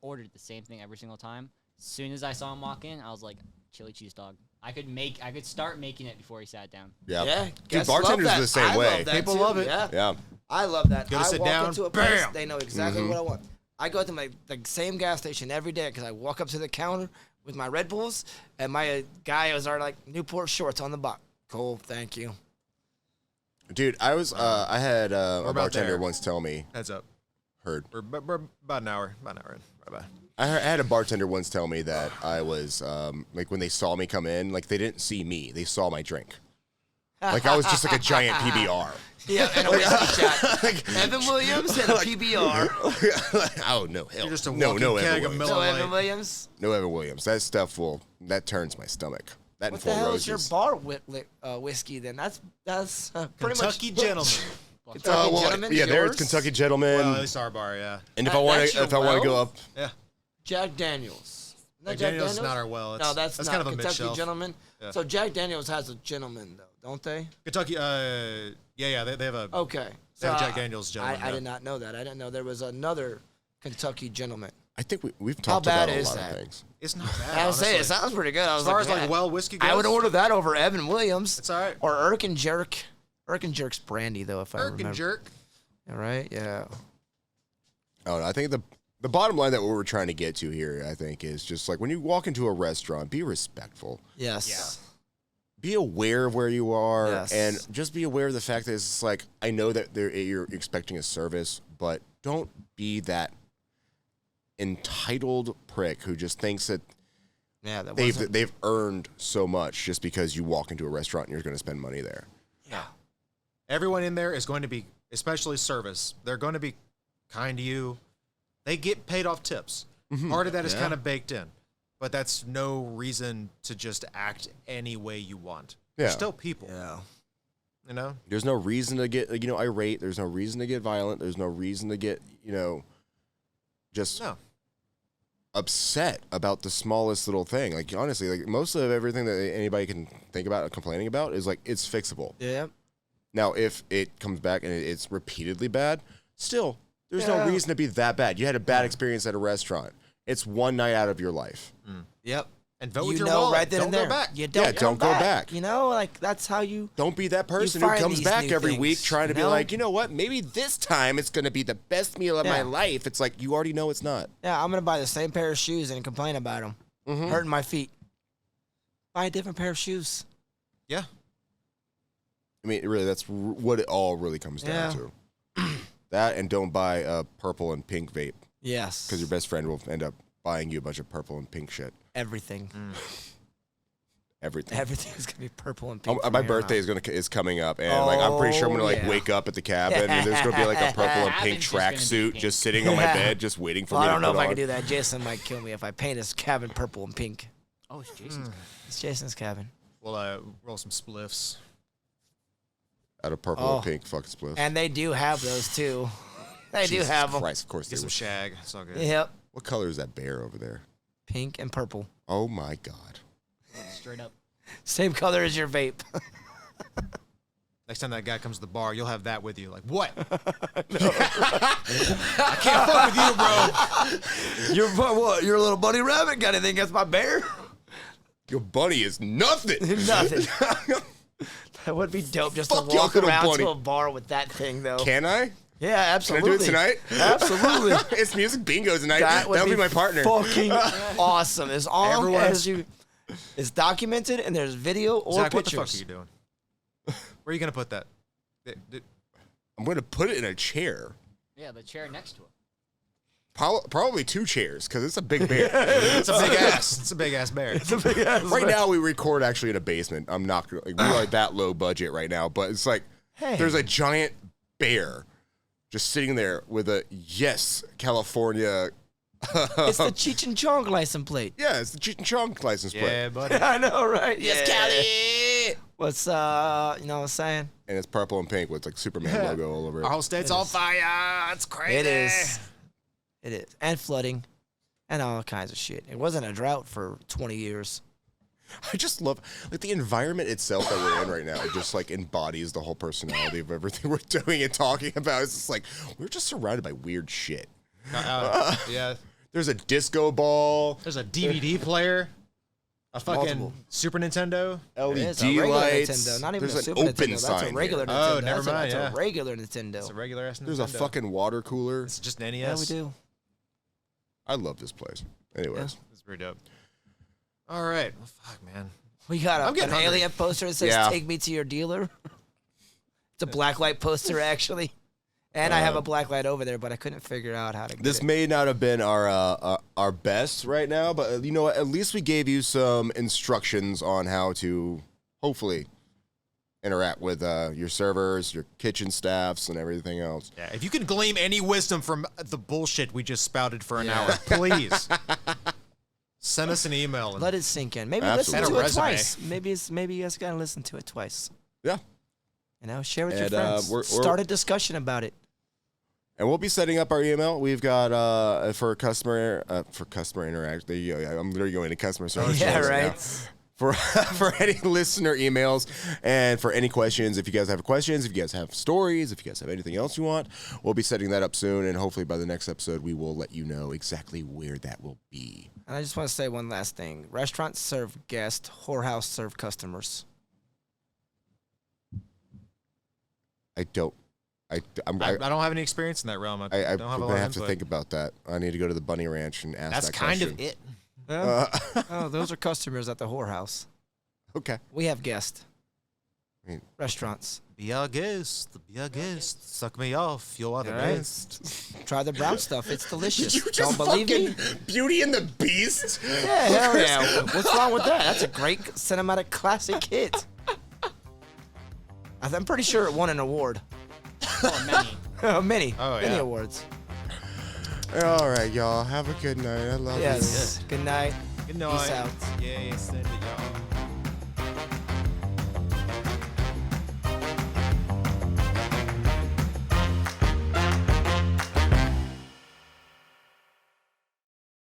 ordered the same thing every single time. As soon as I saw him walk in, I was like, chili cheese dog. I could start making it before he sat down. Yeah, Yeah, dude, guests love bartenders that. are the same I way. love that People too. love it. Yeah. Yeah, I love that. Gotta I sit walk down, into a place, bam! they know exactly what I want. I go to the same gas station every day because I walk up to the counter with my Red Bulls, and my guy was already like Newport shorts on the box. Cool, thank you. Dude, I had a about bartender there. once tell me. Heads up. Heard. We're about an hour in. Bye-bye. I had a bartender once tell me that I was like when they saw me come in, like they didn't see me, they saw my drink. Like I was just like a giant PBR. Yeah, and a whiskey shot. Evan Williams and a PBR. Oh no, hell. You're just a no, walking no keg Evan of Williams. So Miller Evan Lite. Williams. No Evan Williams. That stuff that turns my stomach. That What and the Four hell is Roses. your bar whiskey then? That's pretty Kentucky much gentleman. Kentucky Gentleman. Yeah, there's yours? Kentucky Gentleman. Well, at least our bar, yeah. And if I want That's to, your if I want to go well? up, Yeah. Jack Daniels. Isn't that Jack Daniels is not our well. No, that's not kind of a Kentucky mid-shelf. Gentleman. Yeah. So Jack Daniels has a gentleman though, don't they? Kentucky, yeah, they have a Okay. They have So Jack Daniels gentleman. I yeah. did not know that. I didn't know there was another Kentucky gentleman. I think we've How talked about bad a is lot that? of things. It's not bad. I was saying it honestly. sounds pretty good. I was As far as man, like well whiskey goes, I would order that over Evan Williams. It's all right. Or Erkin Jerk. Erkin Jerk's brandy though, if I Irk remember. and jerk. All right. Yeah. Oh, I think the bottom line that what we're trying to get to here, I think, is just like when you walk into a restaurant, be respectful. Yes. Be aware of where you are, Yes. and just be aware of the fact that it's like I know that you're expecting a service, but don't be that entitled prick who just thinks that Yeah. That wasn't. they've earned so much just because you walk into a restaurant and you're going to spend money there. Yeah. Everyone in there is going to be, especially service, they're going to be kind to you. They get paid off tips. Part of that is Yeah. kind of baked in, but that's no reason to just act any way you want. Yeah. They're still people, Yeah. you know? There's no reason to get irate. There's no reason to get violent. There's no reason to get just No. upset about the smallest little thing. Like honestly, like most of everything that anybody can think about complaining about is like it's fixable. Yeah. Now, if it comes back and it's repeatedly bad, still there's no Yeah. reason to be that bad. You had a bad experience at a restaurant. It's one night out of your life. Yep. And vote You with your know wallet. right then Don't and go there. back. You don't, Yeah, don't go back. You know, like that's how you. Don't be that person who find comes these back new every week things, trying to you be know? like, you know what? Maybe this time it's going to be the best meal of my Yeah. life. It's like you already know it's not. Yeah, I'm gonna buy the same pair of shoes and complain about them hurting my feet. Buy a different pair of shoes. Yeah. I mean, really, that's what it all really comes down Yeah. to. That and don't buy a purple and pink vape Yes. because your best friend will end up buying you a bunch of purple and pink shit. everything. Everything. Everything is gonna be purple and pink. Oh, from my here on birthday out. is coming up, and like I'm pretty sure I'm gonna like yeah. wake up at the cabin, and there's gonna be like a purple and pink Cabin's just gonna be tracksuit pink. just sitting on my bed, just waiting for Well, me I to don't know put if I on. can do that. Jason might kill me if I paint his cabin purple and pink. Oh, it's Jason's. It's Jason's cabin. We'll roll some spliffs. Out of purple Oh. and pink fucking split. And they do have those too. They do have them. Christ, of course they Get some will. shag. It's all good. Yep. What color is that bear over there? Pink and purple. Oh my god. Straight up. Same color as your vape. Next time that guy comes to the bar, you'll have that with you. Like, what? I can't fuck with you, bro. What? You're a little bunny rabbit. Got anything against my bear? Your bunny is nothing. Nothing. That would be dope just Fuck to your walk little around bunny. to a bar with that thing, though. Can I? Yeah, Can I absolutely. do it tonight? Absolutely. It's music bingo tonight. That would That'll be my partner. Fucking awesome. As long Everyone's- as you, it's documented and there's video or Zach, what the pictures. fuck are you doing? Where are you gonna put that? I'm going to put it in a chair. Yeah, the chair next to him. Probably 2 chairs because it's a big bear. It's a big ass. It's a big ass bear. Right now, we record actually in a basement. I'm not gonna, like, we're like that low budget right now, but it's like Hey. there's a giant bear just sitting there with a yes, California. It's the Cheech and Chong license plate. Yeah, it's the Cheech and Chong license plate, Yeah, buddy. I know, right? Yes, Cali. What's you know what I'm saying? and it's purple and pink with like Superman logo all over it. Our whole state's on fire. It's crazy. It is. It is. And flooding. And all kinds of shit. It wasn't a drought for 20 years. I just love like the environment itself that we're in right now. It just like embodies the whole personality of everything we're doing and talking about. It's just like we're just surrounded by weird shit. Yeah. There's a disco ball, There's a DVD player, a fucking Multiple. Super Nintendo. It is a LED regular lights. Nintendo. Not even There's a an Super open Nintendo. That's sign a regular here. Nintendo. Oh, never mind, That's yeah. a regular Nintendo. It's a regular ass Nintendo. There's a fucking water cooler. It's just an NES. Yeah, we do. I love this place. Anyways. It's pretty dope. All right. Well, fuck, man. We got I'm an getting hungry. alien poster that says Yeah. "Take me to your dealer." It's a blacklight poster, actually. And I have a blacklight over there, but I couldn't figure out how to get This it. may not have been our best right now, but you know what? At least we gave you some instructions on how to hopefully interact with your servers, your kitchen staffs, and everything else. Yeah, if you can glean any wisdom from the bullshit we just spouted for an hour, please send us an email. And Let it sink in. Maybe Absolutely. listen to And a it resume. twice. Maybe you guys gotta listen to it twice. Yeah. You know, share with your And, friends. we're- Start a discussion about it. And we'll be setting up our email. We've got for customer interact. There you go. I'm literally going to customer service. Yeah, roles right. now. For any listener emails and for any questions, if you guys have questions, if you guys have stories, if you guys have anything else you want, we'll be setting that up soon. And hopefully by the next episode, we will let you know exactly where that will be. And I just want to say one last thing. Restaurants serve guests. Whorehouse serve customers. I don't I don't have any experience in that realm. I don't have a lot gonna of have to input. think about that. I need to go to the Bunny Ranch and ask That's that kind question. of it. Oh, those are customers at the whorehouse. Okay. We have guests. I mean- Restaurants. Be our guest. Be our guest. Suck me off. You are the Right. best. Try the brown stuff. It's delicious. You Don't just believe me? fucking Beauty and the Beast? Yeah, hell yeah. What's wrong with that? That's a great cinematic classic hit. I'm pretty sure it won an award. Oh, many. Many. Oh, Many yeah. awards. All right, y'all. Have a good night. I love you. Yes. Good night. Good night. Peace out. Yeah, send it, y'all.